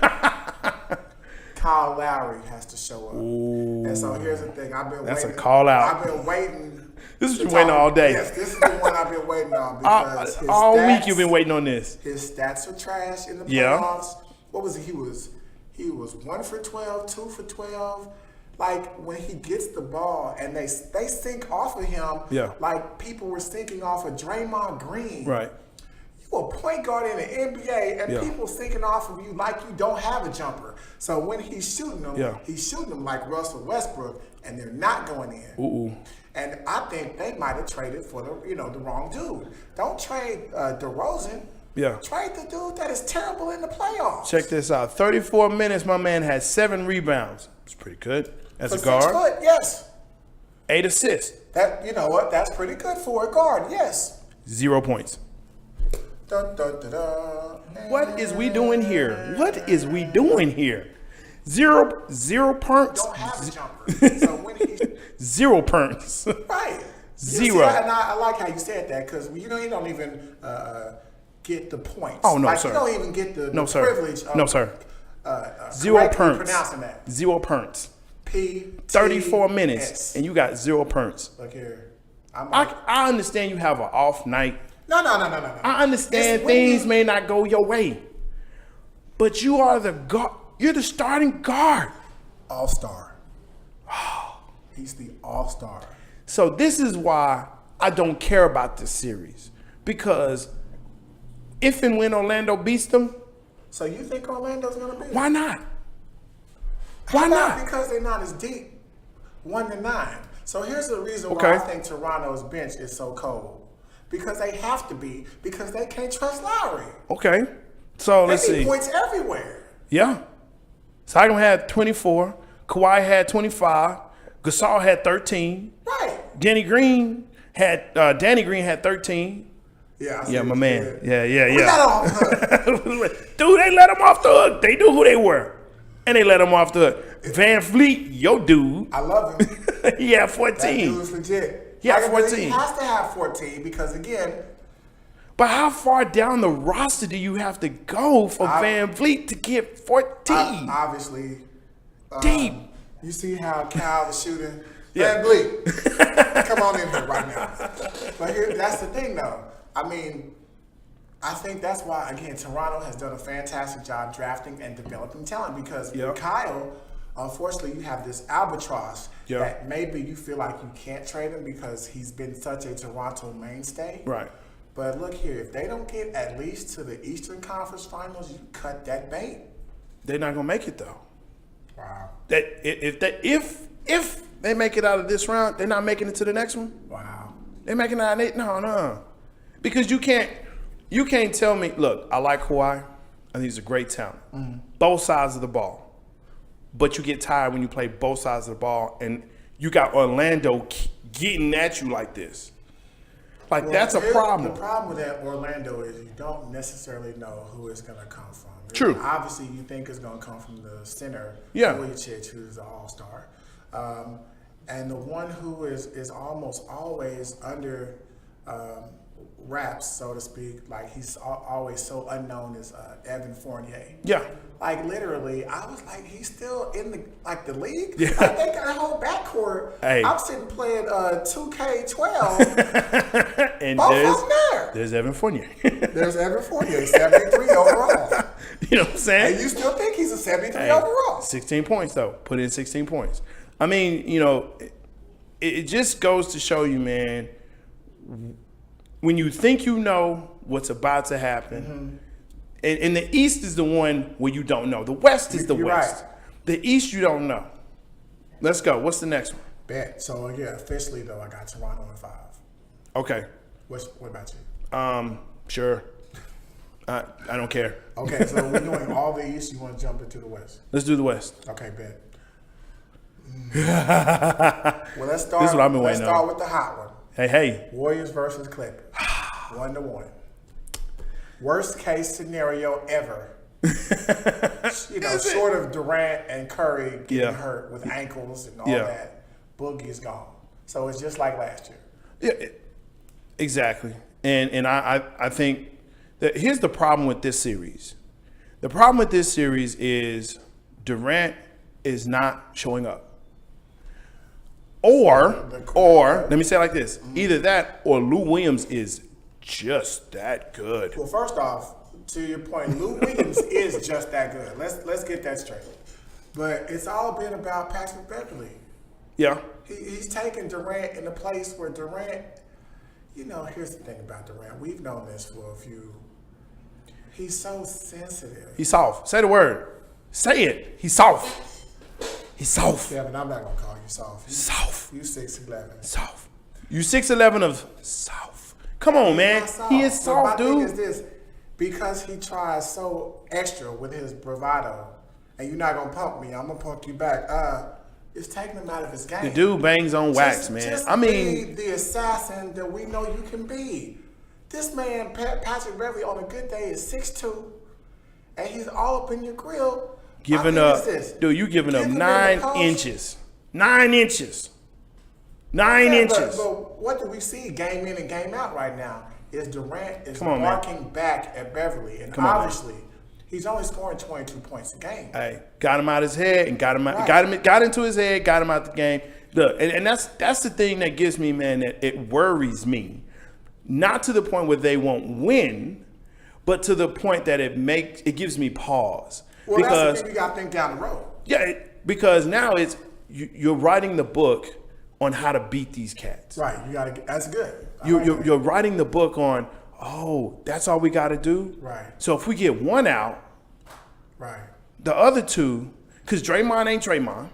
Kyle Lowry has to show up. And so here's the thing. I've been That's a waiting. call out. I've been waiting. This is to what you're waiting talk- all day. Yes, this is the one I've been waiting on because his All stats, week you've been waiting on this. His stats are trash in the playoffs. Yeah. What was he? He was 1 for 12, 2 for 12. Like when he gets the ball and they sink off of him, Yeah. like people were sinking off of Draymond Green. Right. You a point guard in the NBA and Yeah. people sinking off of you like you don't have a jumper. So when he's shooting them, Yeah. he's shooting them like Russell Westbrook and they're not going in. Ooh. And I think they might have traded for the wrong dude. Don't trade DeRozan. Yeah. Trade the dude that is terrible in the playoffs. Check this out. 34 minutes, my man had 7 rebounds. It's pretty good. As For a 6 guard. foot, yes. 8 assists. That you know what? That's pretty good for a guard. Yes. 0 points. Dun, dun, dun, dun. What is we doing here? What is we doing here? Zero perks. Don't have a jumper. So when he 0 perks. right. Zero. See, and I like how you said that because you don't even get the points. Oh, no, like, sir. You don't even get the No, sir. privilege. Of, No, sir. 0 correctly perks. Pronouncing that. 0 perks. 34 34 minutes, and you got 0 perks. Look here. I understand you have an off night. No. I understand It's when things you- may not go your way, but you are the guard. You're the starting guard. All-star. He's the all-star. So this is why I don't care about this series, because if and when Orlando beats them, So you think Orlando's gonna be? why not? Why not? Because they're not as deep. 1-9. So here's the reason why Okay. I think Toronto's bench is so cold. Because they have to be. Because they can't trust Lowry. Okay, so They let's need see. points everywhere. Yeah, Siakam had 24, Kawhi had 25, Gasol had 13, Right. Danny Green had 13. Yeah. I see Yeah, what my you man. did. Yeah. We got off the hook. Dude, they let him off the hook. They knew who they were, and they let him off the hook. Van Fleet, yo dude, I love him. he had That 14. dude's legit. He had Like, but 14. He has to have 14 because, again, But how far down the roster do you have to go for Van Fleet to get 14? obviously, Deep. you see how Cal is shooting. Yeah. Van Vliet, come on in here right now. But that's the thing, though. I mean, I think that's why, again, Toronto has done a fantastic job drafting and developing talent because Yeah. with Kyle, unfortunately, you have this albatross Yeah. that maybe you feel like you can't trade him because he's been such a Toronto mainstay. Right. But look here, if they don't get at least to the Eastern Conference Finals, you cut that bait. They're not gonna make it though. Wow. That if they make it out of this round, they're not making it to the next one. Wow. They're making it out of no. Because you can't tell me, look, I like Kawhi. I think he's a great talent. Both sides of the ball. But you get tired when you play both sides of the ball and you got Orlando getting at you like this. Like, Well, that's a problem. The problem with that Orlando is you don't necessarily know who it's going to come from. True. Obviously, you think it's going to come from the center, Yeah. Vujicic, who's an all-star. And the one who is almost always under wraps, so to speak, like he's always so unknown, is Evan Fournier. Yeah. Like literally, I was like, he's still in the league. Yeah. Like they got a whole backcourt. Hey. I'm sitting playing 2K12. And Both of them there. there's Evan Fournier. There's Evan Fournier, 73 overall. You know what I'm saying? And you still think he's a 73 Hey, overall? 16 points, though. Put in 16 points. I mean, it just goes to show you, man, when you think you know what's about to happen, and the East is the one where you don't know. The West is the You're West. right. The East, you don't know. Let's go. What's the next one? Bet. So yeah, officially though, I got Toronto in 5. Okay. What about you? Sure. I don't care. Okay, so we're doing all the East. You want to jump into the West? Let's do the West. Okay, bet. Well, let's start. This is what I've been let's waiting start on. with the hot one. Hey. Warriors versus Clippers. 1-1. Worst case scenario ever. Short of Durant and Curry getting hurt with ankles and all that, Boogie's gone. So it's just like last year. Yeah, exactly. And I think that here's the problem with this series. The problem with this series is Durant is not showing up. Or let me say it like this. Either that or Lou Williams is just that good. Well, first off, to your point, Lou Williams is just that good. Let's get that straight. But it's all been about Patrick Beverley. Yeah. He's taken Durant in a place where Durant, here's the thing about Durant. We've known this for a few. He's so sensitive. He's soft. Say the word. Say it. He's soft. He's soft. Yeah, but I'm not going to call you soft. Soft. You 6'11". Soft. You 6'11" of soft. Come on, man. He is soft, But my dude. thing is this. Because he tries so extra with his bravado, and you're not going to pump me, I'm going to pump you back. It's taking him out of his game. The dude bangs on wax, man. Just I mean, be the assassin that we know you can be. This man, Patrick Beverley, on a good day is 6'2", and he's all up in your grill. giving up, dude, you giving up 9 inches. 9 inches. 9 inches. But what do we see game in and game out right now is Durant is Come on, barking back at Beverley, and obviously he's only scoring 22 points a game. Hey, got him out his head and got him out, Right. got into his head, got him out the game. Look, and that's the thing that gives me, man, that it worries me. Not to the point where they won't win, but to the point that it gives me pause. Well, because that's the thing you got to think down the road. yeah, because now it's you're writing the book on how to beat these cats. Right, you got to. That's good. You're writing the book on, that's all we got to do. Right. So if we get one out, Right. the other two, because Draymond ain't Draymond.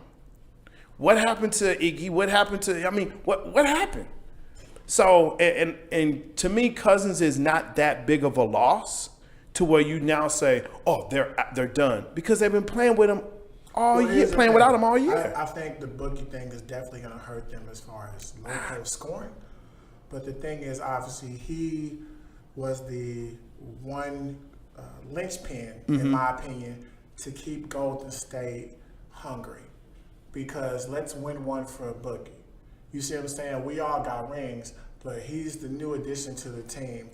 What happened to Iggy? What happened to? I mean, what happened? So and to me, Cousins is not that big of a loss to where you now say, oh, they're done, because they've been playing with him all year, playing without him all year. I think the Boogie thing is definitely going to hurt them as far as low post scoring. But the thing is, obviously, he was the one linchpin, in my opinion, to keep Golden State hungry. Because let's win one for Boogie. You see what I'm saying? We all got rings, but he's the new addition to the team.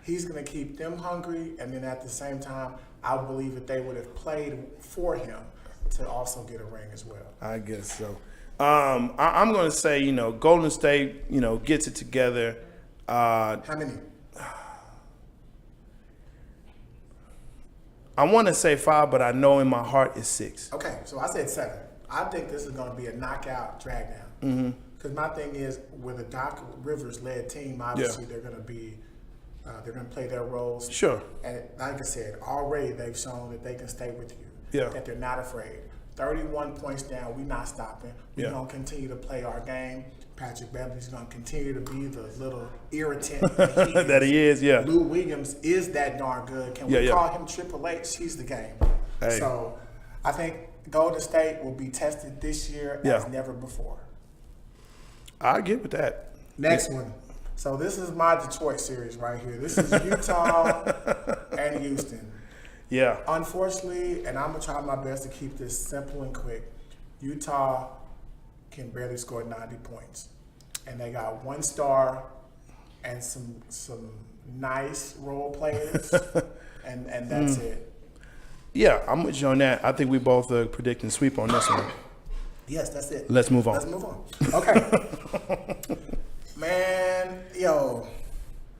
He's going to keep them hungry, and then at the same time, I believe that they would have played for him to also get a ring as well. I guess so. I'm going to say, Golden State, gets it together. How many? I want to say 5, but I know in my heart it's 6. Okay, so I said 7. I think this is going to be a knockout drag down. Because my thing is, with a Doc Rivers-led team, obviously they're going to be, they're going to play their roles. Sure. And like I said, already they've shown that they can stay with you. Yeah. That they're not afraid. 31 points down, we're not stopping. We're going to continue to play our game. Patrick Beverley's going to continue to be the little irritant that he is, yeah. Lou Williams is that darn good. Can we call him Triple H? He's the game. Hey. So I think Golden State will be tested this year as never before. I get with that. Next one. So this is my Detroit series right here. This is Utah and Houston. Yeah. Unfortunately, and I'm going to try my best to keep this simple and quick, Utah can barely score 90 points. And they got 1 star and some nice role players, and that's it. Yeah, I'm with you on that. I think we both are predicting sweep on this one. Yes, that's it. Let's move on. Let's move on. Okay. Man,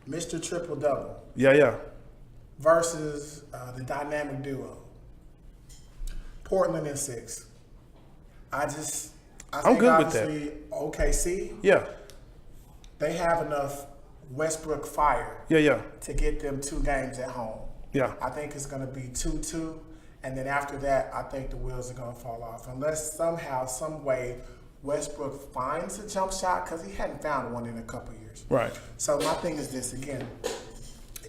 Mr. Triple Double Yeah. versus the dynamic duo. Portland in 6. I think good with that. obviously OKC, Yeah. they have enough Westbrook fire Yeah. to get them 2 games at home. Yeah. I think it's going to be 2-2, And then after that, I think the wheels are going to fall off. Unless somehow, some way, Westbrook finds a jump shot, because he hadn't found one in a couple years. Right. So my thing is this again.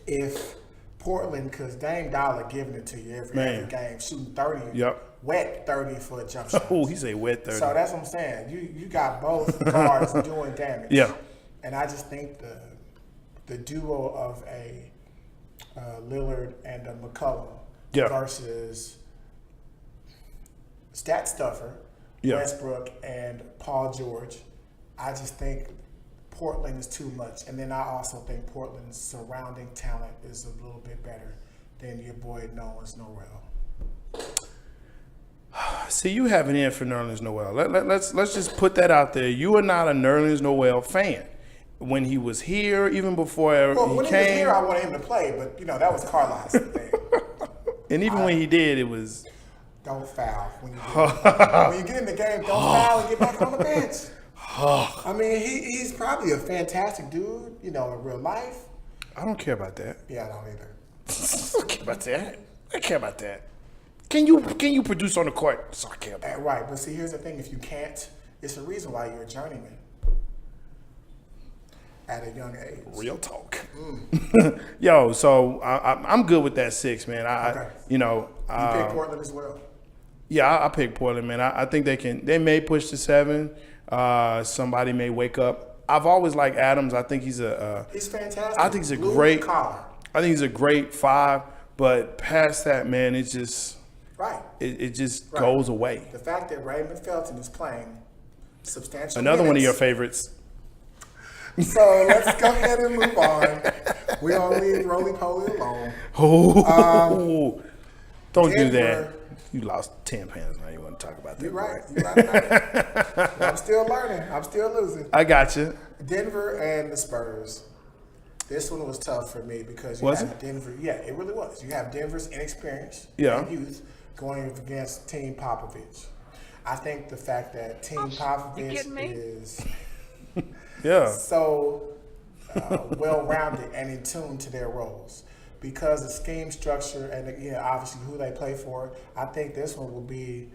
If Portland, because Dame Dollar giving it to you every game, shooting 30, wet 30 for a jump shot. Oh, he say wet 30. So that's what I'm saying. You got both guards doing damage. Yeah. And I just think the duo of a Lillard and a McCollum versus stat stuffer, Westbrook and Paul George, I just think Portland is too much. And then I also think Portland's surrounding talent is a little bit better than your boy Nerlens Noel. See, you have an in for Nerlens Noel. Let's just put that out there. You are not a Nerlens Noel fan. When he was here, even before when he was here, I wanted him to play, but that was Carlisle's thing. And even when he did, it was don't foul when you get in the game. Don't foul and get back on the bench. I mean, he's probably a fantastic dude, in real life. I don't care about that. Yeah, I don't either. I don't care about that. I care about that. Can you produce on the court? That's all I care about. Right, but see, here's the thing: if you can't, it's a reason why you're a journeyman at a young age. Real talk. Yo, so I'm good with that 6, man. Okay. You pick Portland as well. Yeah, I pick Portland, man. I think they may push to 7. Somebody may wake up. I've always liked Adams. I think he's fantastic. I think he's a great 5. But past that, man, it's just It just goes away. The fact that Raymond Felton is playing substantial Another minutes, one of your favorites. So let's go ahead and move on. We don't leave Roly Poly alone. Don't do Denver, that. You lost 10 pounds now. You want to talk about that? You're right. You're right about it. I'm still learning. I'm still losing. I got you. Denver and the Spurs. This one was tough for me because you have Denver. Yeah, it really was. You have Denver's inexperience and youth going against Team Popovich. I think the fact that Team Popovich is so well-rounded and in tune to their roles. Because of scheme structure and obviously who they play for, I think this one will be,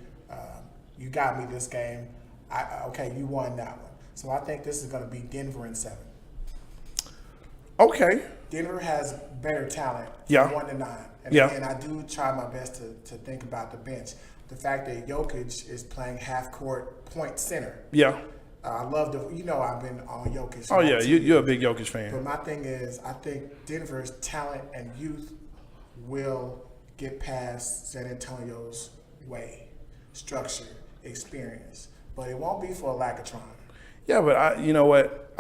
you got me this game. Okay, you won that one. So I think this is going to be Denver in 7. Okay. Denver has better talent. 1-9. And I do try my best to think about the bench. The fact that Jokic is playing half-court point center. Yeah. I love I've been on Jokic. Oh, yeah, you're a big Jokic fan. But my thing is, I think Denver's talent and youth will get past San Antonio's way, structure, experience. But it won't be for a lack of trying. Yeah, but you know what?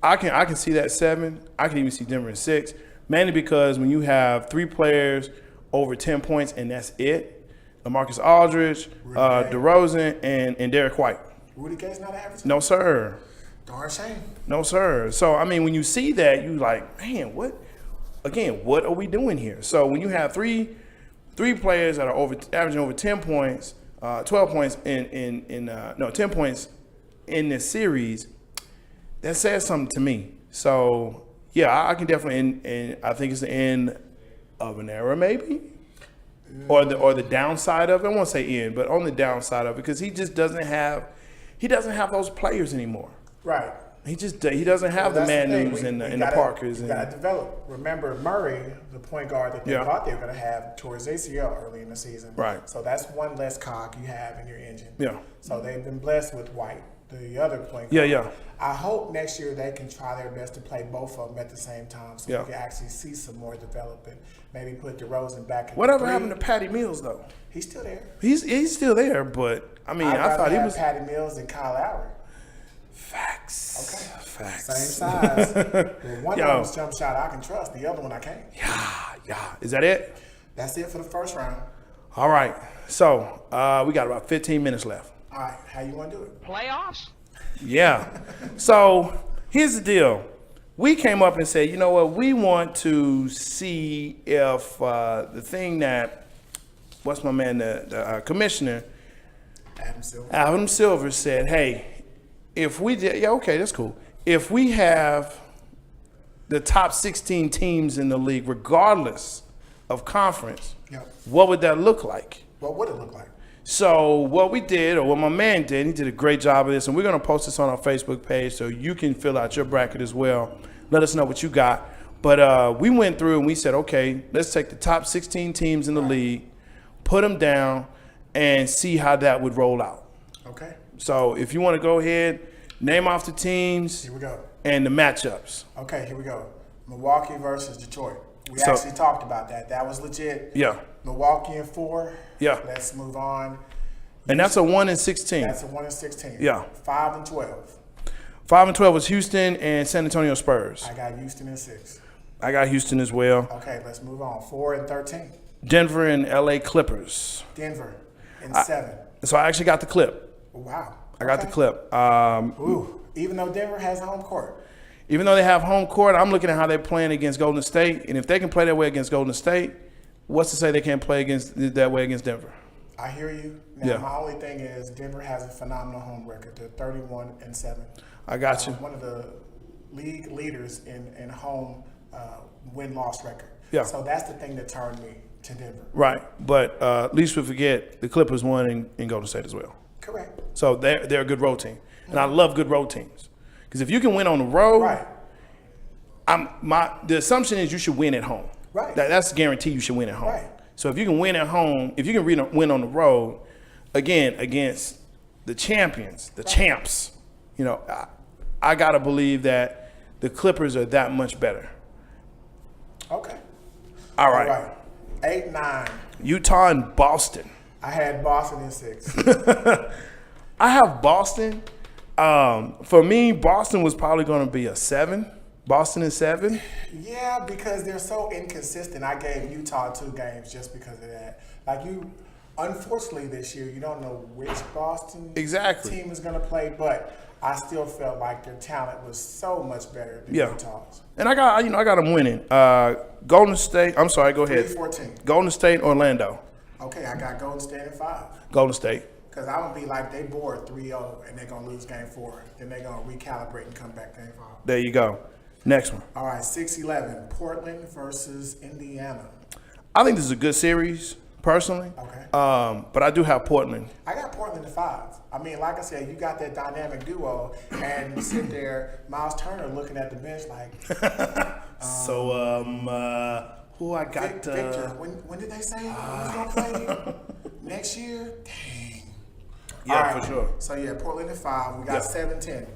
I can see that 7. I can even see Denver in 6, mainly because when you have 3 players over 10 points and that's it, LaMarcus Aldridge, DeRozan, and Derek White. Rudy Gay's not average? No, sir. Darn shame. No, sir. So, I mean, when you see that, you like, man, what are we doing here? So when you have three players that are averaging over 10 points, 12 points 10 points in this series, that says something to me. So, yeah, I can definitely, and I think it's the end of an era maybe, or the downside of it. I won't say end, but on the downside of it, because he just doesn't have those players anymore. Right. He doesn't have the Manus and the Parkers. You got to develop. Remember Murray, the point guard that they thought they were going to have towards ACL early in the season. Right. So that's one less cog you have in your engine. Yeah. So they've been blessed with White, the other point guard. Yeah. I hope next year they can try their best to play both of them at the same time, so we can actually see some more development. Maybe put DeRozan back in. Whatever happened to Patty Mills though? He's still there. He's still there, but I mean, I thought he was Patty Mills and Kyle Lowry. Facts. Okay. Facts. Same size. Well, one of them's jump shot I can trust. The other one I can't. Yeah. Is that it? That's it for the first round. All right. So we got about 15 minutes left. All right. How you want to do it? Playoffs? Yeah. So here's the deal. We came up and said, you know what? We want to see if the thing that, what's my man, the commissioner, Adam Silver said, hey, if we did, okay, that's cool. If we have the top 16 teams in the league, regardless of conference, Yep. what would that look like? What would it look like? So what we did, or what my man did, he did a great job of this, and we're going to post this on our Facebook page so you can fill out your bracket as well. Let us know what you got. But we went through and we said, okay, let's take the top 16 teams in the league, put them down, and see how that would roll out. Okay. So if you want to go ahead, name off the teams Here we go. and the matchups. Okay, here we go. Milwaukee versus Detroit. We So- actually talked about that. That was legit. Yeah. Milwaukee in 4. Yeah. Let's move on. And that's a 1 and 16. That's a 1-16. Yeah. 5 and 12. 5 and 12 was Houston and San Antonio Spurs. I got Houston in 6. I got Houston as well. Okay, let's move on. 4 and 13. Denver and LA Clippers. Denver in 7. So I actually got the clip. Wow. I got the Okay. clip. Ooh, even though Denver has a home court. Even though they have home court, I'm looking at how they're playing against Golden State. And if they can play that way against Golden State, what's to say they can't play that way against Denver? I hear you. Now, Yeah. my only thing is Denver has a phenomenal home record. They're 31 and 7. I got you. One of the league leaders in home win-loss record. Yeah. So that's the thing that turned me to Denver. Right. But at least we forget the Clippers won in Golden State as well. Correct. So they're a good road team. And I love good road teams. Because if you can win on the road, Right. the assumption is you should win at home. Right. That's a guarantee you should win at home. Right. So if you can win at home, if you can win on the road, again, against the champions, the champs, I got to believe that the Clippers are that much better. Okay. All All right. right. 8, 9. Utah and Boston. I had Boston in 6. I have Boston. For me, Boston was probably going to be a 7. Boston is 7. Yeah, because they're so inconsistent. I gave Utah 2 games just because of that. Unfortunately this year, you don't know which Boston Exactly. team is going to play, but I still felt like their talent was so much better than Yeah. Utah's. And I got them winning. Golden State. I'm sorry. Go ahead. 3-14. Golden State, Orlando. Okay, I got Golden State in 5. Golden State. Because I'm going to be like, they bored 3-0 and they're going to lose game 4. Then they're going to recalibrate and come back game 5. There you go. Next one. All right, 6-11. Portland versus Indiana. I think this is a good series, personally. Okay. But I do have Portland. I got Portland in 5. I mean, like I said, you got that dynamic duo, and you sit there, Miles Turner looking at the bench like, who I got? Victor, when did they say he was going to play? Next year? Dang. Yeah, All right. for sure. So, yeah, Portland in 5. We got Yeah.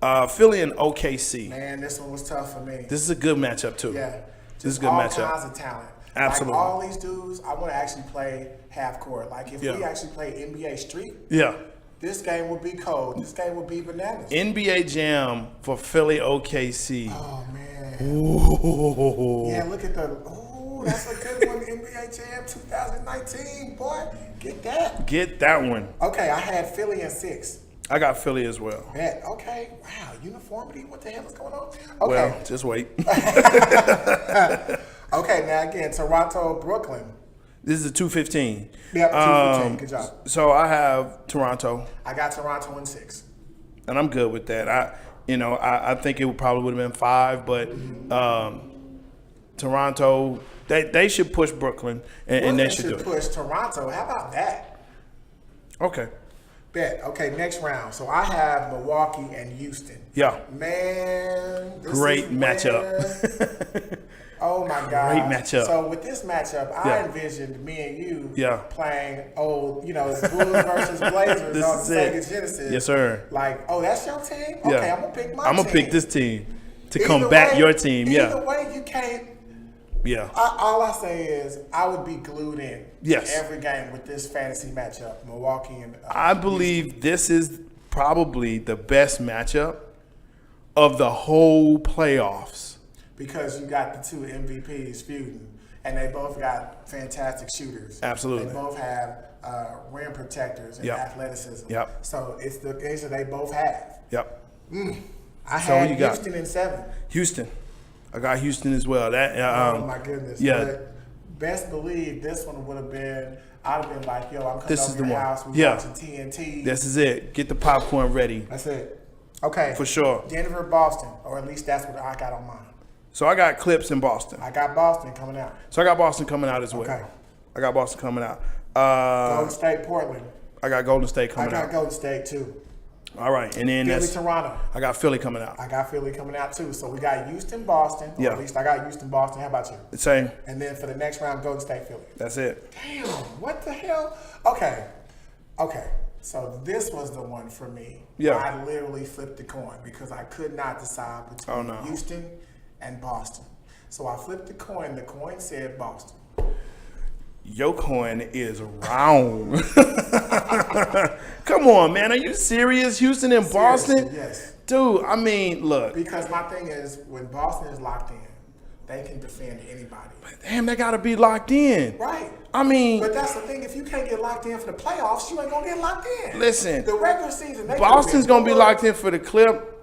7-10. Philly and OKC. Man, this one was tough for me. This is a good matchup, too. Yeah. This is a good all matchup. kinds of talent. Absolutely. Like all these dudes, I want to actually play half court. Like if Yeah. we actually play NBA Street, Yeah. this game would be cold. This game would be bananas. NBA Jam for Philly OKC. Oh man. Ooh. Yeah, look at the. Ooh, that's a good one. NBA Jam 2019, boy. Get that. Get that one. Okay, I had Philly in 6. I got Philly as well. Bet. Okay. Wow. Uniformity. What the hell is going on? Okay. Well, just wait. Okay. Now again, Toronto, Brooklyn. This is a 215. Yep. 215. Good job. So I have Toronto, I got Toronto in 6. and I'm good with that. I think it probably would have been 5, but Toronto, they should push Brooklyn, and they should do it. push Toronto. How about that? Okay. Bet. Okay, next round. So I have Milwaukee and Houston. Yeah. Man, this Great is matchup. where- Oh my God. Great matchup. So with this matchup, I Yeah. envisioned me and you Yeah. playing old, Bulls versus Blazers This on is Sega it. Genesis. Yes, sir. Like, oh, that's your team? Yeah. Okay, I'm gonna pick my team. I'm gonna pick this team to Either combat way- your team. Either Yeah. way, you can't. Yeah. All I say is I would be glued in Yes. every game with this fantasy matchup, Milwaukee and I believe this is probably the best matchup of the whole playoffs. because you got the 2 MVPs feuding, and they both got fantastic shooters. Absolutely. They both have rim protectors and Yep. athleticism. Yep. So it's the things that they both have. Yep. I So had who you got? Houston in 7. Houston. I got Houston as well. That Oh my goodness. yeah. But best believe this one would have been. I'd have been like, yo, I'm coming This over is the your one. house. We Yeah. watching TNT. This is it. Get the popcorn ready. That's it. Okay. For sure. Denver, Boston, or at least that's what I got on mine. So I got Clips in Boston. I got Boston coming out. So I got Boston coming out as well. Okay. I got Boston coming out. Golden State, Portland. I got Golden State I coming got out. Golden State too. All right, and then Philly, Toronto. I got Philly coming out. I got Philly coming out too. So we got Houston, Boston. Or Yeah. at least I got Houston, Boston. How about you? Same. And then for the next round, Golden State, Philly. That's it. Damn, what the hell? Okay. So this was the one for me. Yeah. I literally flipped the coin because I could not decide between Oh, no. Houston and Boston. So I flipped the coin. The coin said Boston. Your coin is round. Come on, man. Are you serious? Houston and Boston? Seriously, yes. Dude, I mean, look. Because my thing is, when Boston is locked in, they can defend anybody. Damn, they got to be locked in. Right. I mean, But that's the thing. If you can't get locked in for the playoffs, you ain't gonna get locked in. Listen, the regular season, they Boston's going to be good. locked in for the clip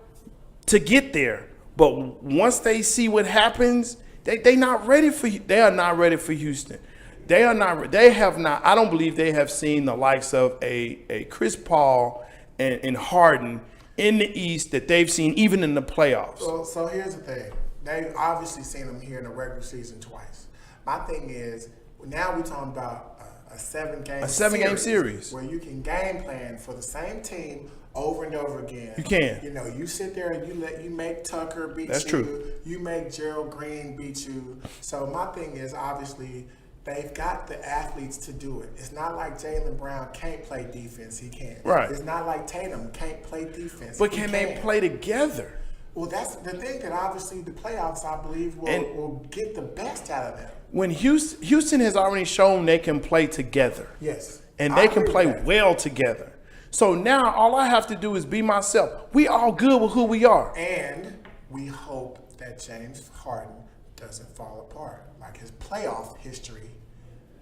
to get there. But once they see what happens, they not ready for you. They are not ready for Houston. They are not. They have not. I don't believe they have seen the likes of a Chris Paul and Harden in the East that they've seen even in the playoffs. So here's the thing. They've obviously seen them here in the regular season twice. My thing is, now we're talking about a 7-game series where you can game plan for the same team over and over again. You can. You know, you sit there and you make Tucker beat That's you. true. You make Gerald Green beat you. So my thing is, obviously, they've got the athletes to do it. It's not like Jaylen Brown can't play defense. He can't. Right. It's not like Tatum can't play defense. But He can they play together? Well, that's the thing that obviously the playoffs, I believe, will get the best out of them. When Houston has already shown they can play together. Yes. And I they can agree play with that. well together. So now all I have to do is be myself. We all good with who we are. And we hope that James Harden doesn't fall apart like his playoff history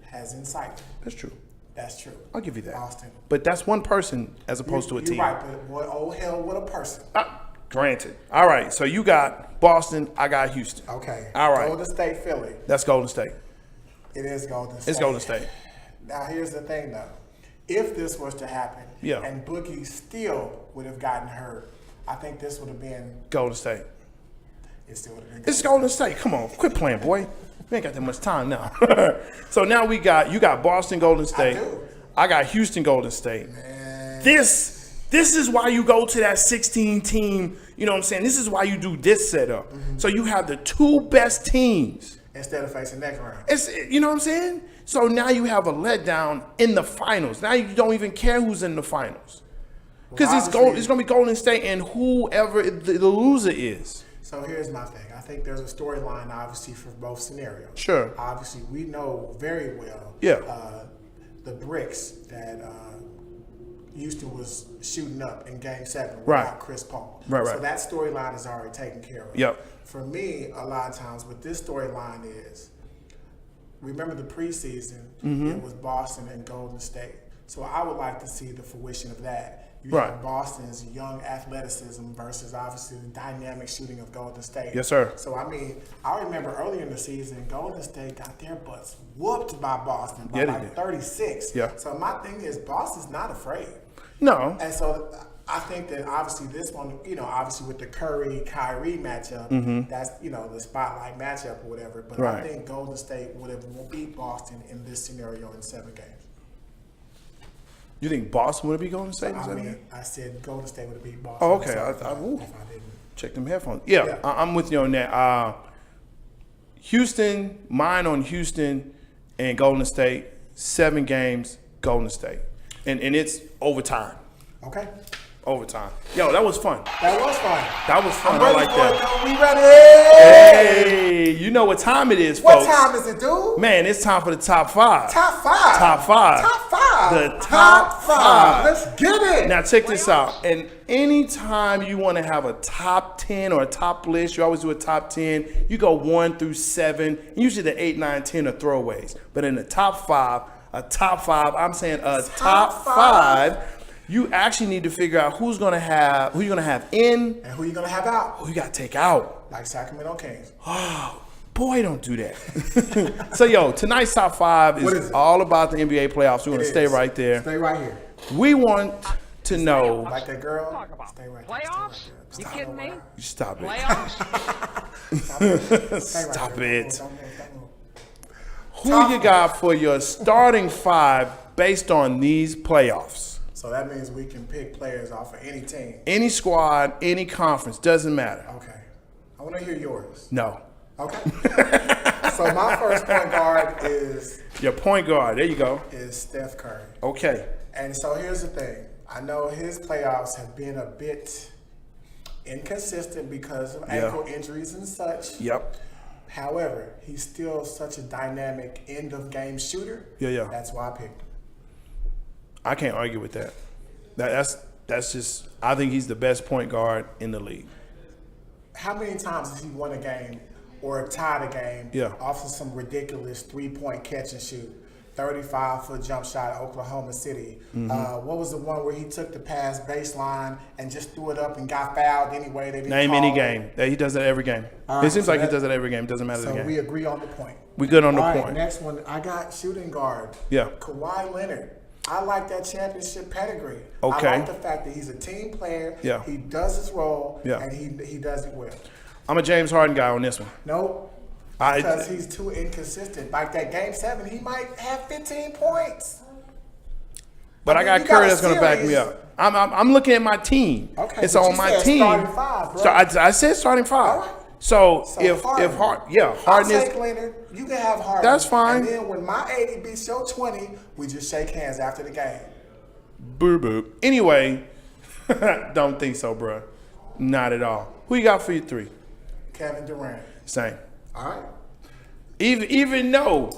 has incited. That's true. That's true. I'll give you that. Boston. But that's one person as opposed to a You're team. right, but boy, oh hell, what a person. Granted. All right. So you got Boston. I got Houston. Okay. All right. Golden State, Philly. That's Golden State. It is Golden State. It's Golden State. Now here's the thing though. If this was to happen Yeah. and Boogie still would have gotten hurt, I think this would have been Golden State. it still would have been It's Golden State. Come on. Quit playing, boy. We ain't got that much time now. So now you got Boston, Golden State. do. I got Houston, Golden State. Man. This is why you go to that 16 team, you know what I'm saying? This is why you do this setup. So you have the two best teams. Instead of facing next round. It's, you know what I'm saying? So now you have a letdown in the finals. Now you don't even care who's in the finals. Because it's going to be Golden State and whoever the loser is. So here's my thing. I think there's a storyline, obviously, for both scenarios. Sure. Obviously, we know very well the bricks that Houston was shooting up in Game 7 without Right. Chris Paul. Right. So that storyline is already taken care of. Yep. For me, a lot of times what this storyline is, remember the preseason, Mm-hmm. it was Boston and Golden State. So I would like to see the fruition of that. You Right. have Boston's young athleticism versus obviously the dynamic shooting of Golden State. Yes, sir. So, I mean, I remember earlier in the season, Golden State got their butts whooped by Boston by Yeah, they like did. 36. Yeah. So my thing is, Boston's not afraid. No. And so I think that obviously this one, you know, obviously with the Curry-Kyrie matchup, that's, you know, the spotlight matchup or whatever. But I Right. think Golden State would have beat Boston in this scenario in 7 games. You think Boston would be Golden State? I mean, I said Golden State would have beat Boston. Oh, okay. So I if I didn't. check them headphones. Yeah, Yeah. I'm with you on that. Houston, mine on Houston and Golden State, 7 games, Golden State. And it's overtime. Okay. Overtime. Yo, that was fun. That was fun. That was fun. I'm I ready like for that. it, though. We ready? Hey, you know what time it is, What folks. time is it, dude? Man, it's time for the top 5. Top 5. Top 5. Top 5. The top 5. Let's get it. Now check this out. And anytime you want to have a top 10 or a top list, you always do a top 10. You go 1 through 7. Usually the 8, 9, 10 are throwaways. But in the top 5, I'm saying a top 5. You actually need to figure out who you're gonna have in, And who you gonna have out? who you gotta take out. Like Sacramento Kings. Boy, don't do that. So yo, tonight's top 5 What is is it? all about the NBA playoffs. We're gonna It stay is. right there. Stay right here. We want to know. Like that girl? Talk about Stay right there. playoffs? Stay You right there. kidding me? Stop it. Playoffs? Stop Stay right there. it. Don't move, don't move. Who you got for your starting five based on these playoffs? So that means we can pick players off of any team. Any squad, any conference, doesn't matter. Okay. I want to hear yours. No. Okay. So my first point guard is Your point guard. There you go. Steph Curry. Okay. And so here's the thing. I know his playoffs have been a bit inconsistent because of ankle injuries and such. Yep. However, he's still such a dynamic end-of-game shooter. Yeah. That's why I picked him. I can't argue with that. That's just. I think he's the best point guard in the league. How many times has he won a game or tied a game off of some ridiculous three-point catch and shoot? 35-foot jump shot at Oklahoma City. What was the one where he took the pass baseline and just threw it up and got fouled anyway? They didn't Name call any it? game. He does that every game. All It right, seems so like he that- does that every game. It doesn't matter the So game. we agree on the point. We good on the All right, point. next one. I got shooting guard. Yeah. Kawhi Leonard. I like that championship pedigree. Okay. I like the fact that he's a team player. Yeah. He does his role. Yeah. And he does it well. I'm a James Harden guy on this one. Nope. Because he's too inconsistent. Like that game 7, he might have 15 points. But I mean, got you Curry got a that's going to back me series. up. I'm looking at my team. Okay, It's but on you my said team. starting five, bro. So I said starting five. All right. So, So if Harden. Harden I'll is take Leonard. You can have Harden. That's fine. And then when my 80 beats your 20, we just shake hands after the game. boo boo. Anyway, don't think so, bro. Not at all. Who you got for your three? Kevin Durant. Same. All right. Even though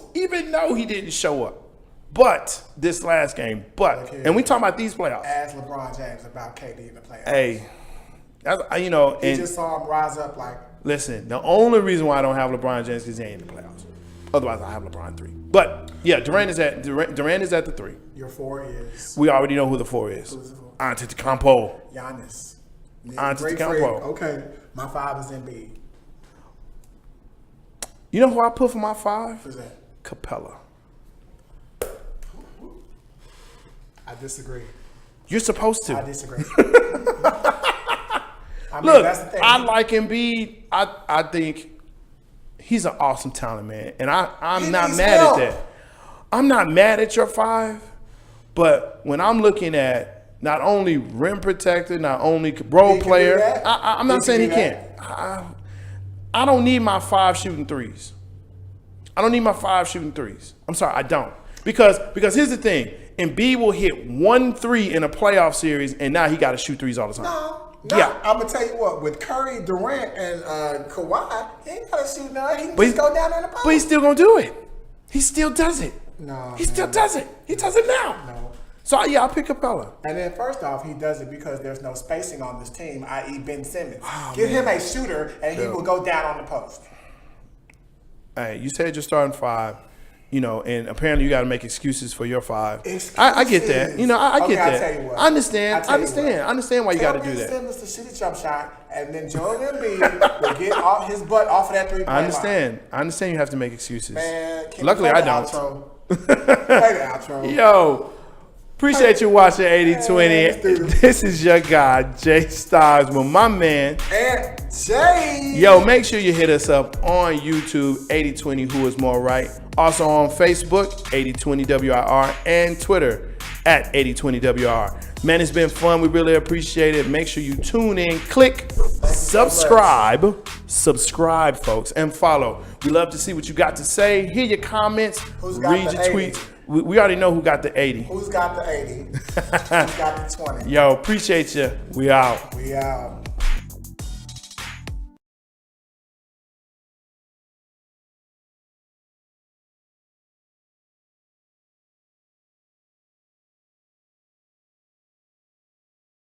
he didn't show up, but this last game, and we talking about these playoffs. Ask LeBron James about KD in the playoffs. Hey, that's, He and just saw him rise up like, listen, the only reason why I don't have LeBron James is because he ain't in the playoffs. Otherwise, I have LeBron 3. But yeah, Durant is at the 3. your 4 is We already know who the 4 is. Who's the 4? Antetokounmpo. Giannis. Antetokounmpo. Great friend. Okay. My 5 is Embiid. You know who I put for my 5? Who's that? Capella. I disagree. You're supposed to. I disagree. I mean, Look, that's the thing. I like Embiid. I think he's an awesome talent, man. And I'm He not needs mad help. at that. I'm not mad at your 5, but when I'm looking at not only rim protector, not only role He can player, do that. I'm not He saying he can do can't. I don't need my 5 shooting threes. I don't need my 5 shooting threes. I'm sorry, I don't. Because here's the thing. Embiid will hit 1 3 in a playoff series, and now he got to shoot threes all the time. No, Yeah. I'm gonna tell you what. With Curry, Durant, and Kawhi, he ain't gotta shoot none. He can But just go down there in the post. But he's still gonna do it. He still does it. No, He still man. does it. He does it now. No. So yeah, I'll pick Capella. And then first off, he does it because there's no spacing on this team, i.e. Ben Simmons. Give him a shooter, and he will go down on the post. Hey, you said you're starting 5, and apparently you got to make excuses for your 5. I get that. Excuses. I get Okay, I'll that. tell you what. I understand. I'll tell you what. I understand why you got to Tell do Ben that. Simmons to shoot a jump shot, and then Joel Embiid will get off his butt off of that 3-point line. I understand. I understand you have to make excuses. Man, can Luckily, you play I the don't. outro? Play the outro. Yo, appreciate you watching 80-20. let's do this. This is your guy, Jay Styles, with my man. And Jay. Yo, make sure you hit us up on YouTube, 8020 Who Is More Right. Also on Facebook, 8020WIR, and Twitter at 8020WIR. Man, it's been fun. We really appreciate it. Make sure you tune in, click subscribe, folks, and follow. We love to see what you got to say. Hear your comments, Who's got read the your 80? tweets. We already know who got the 80. Who's got the 80? Who's got the 20? Yo, appreciate you. We out. We out.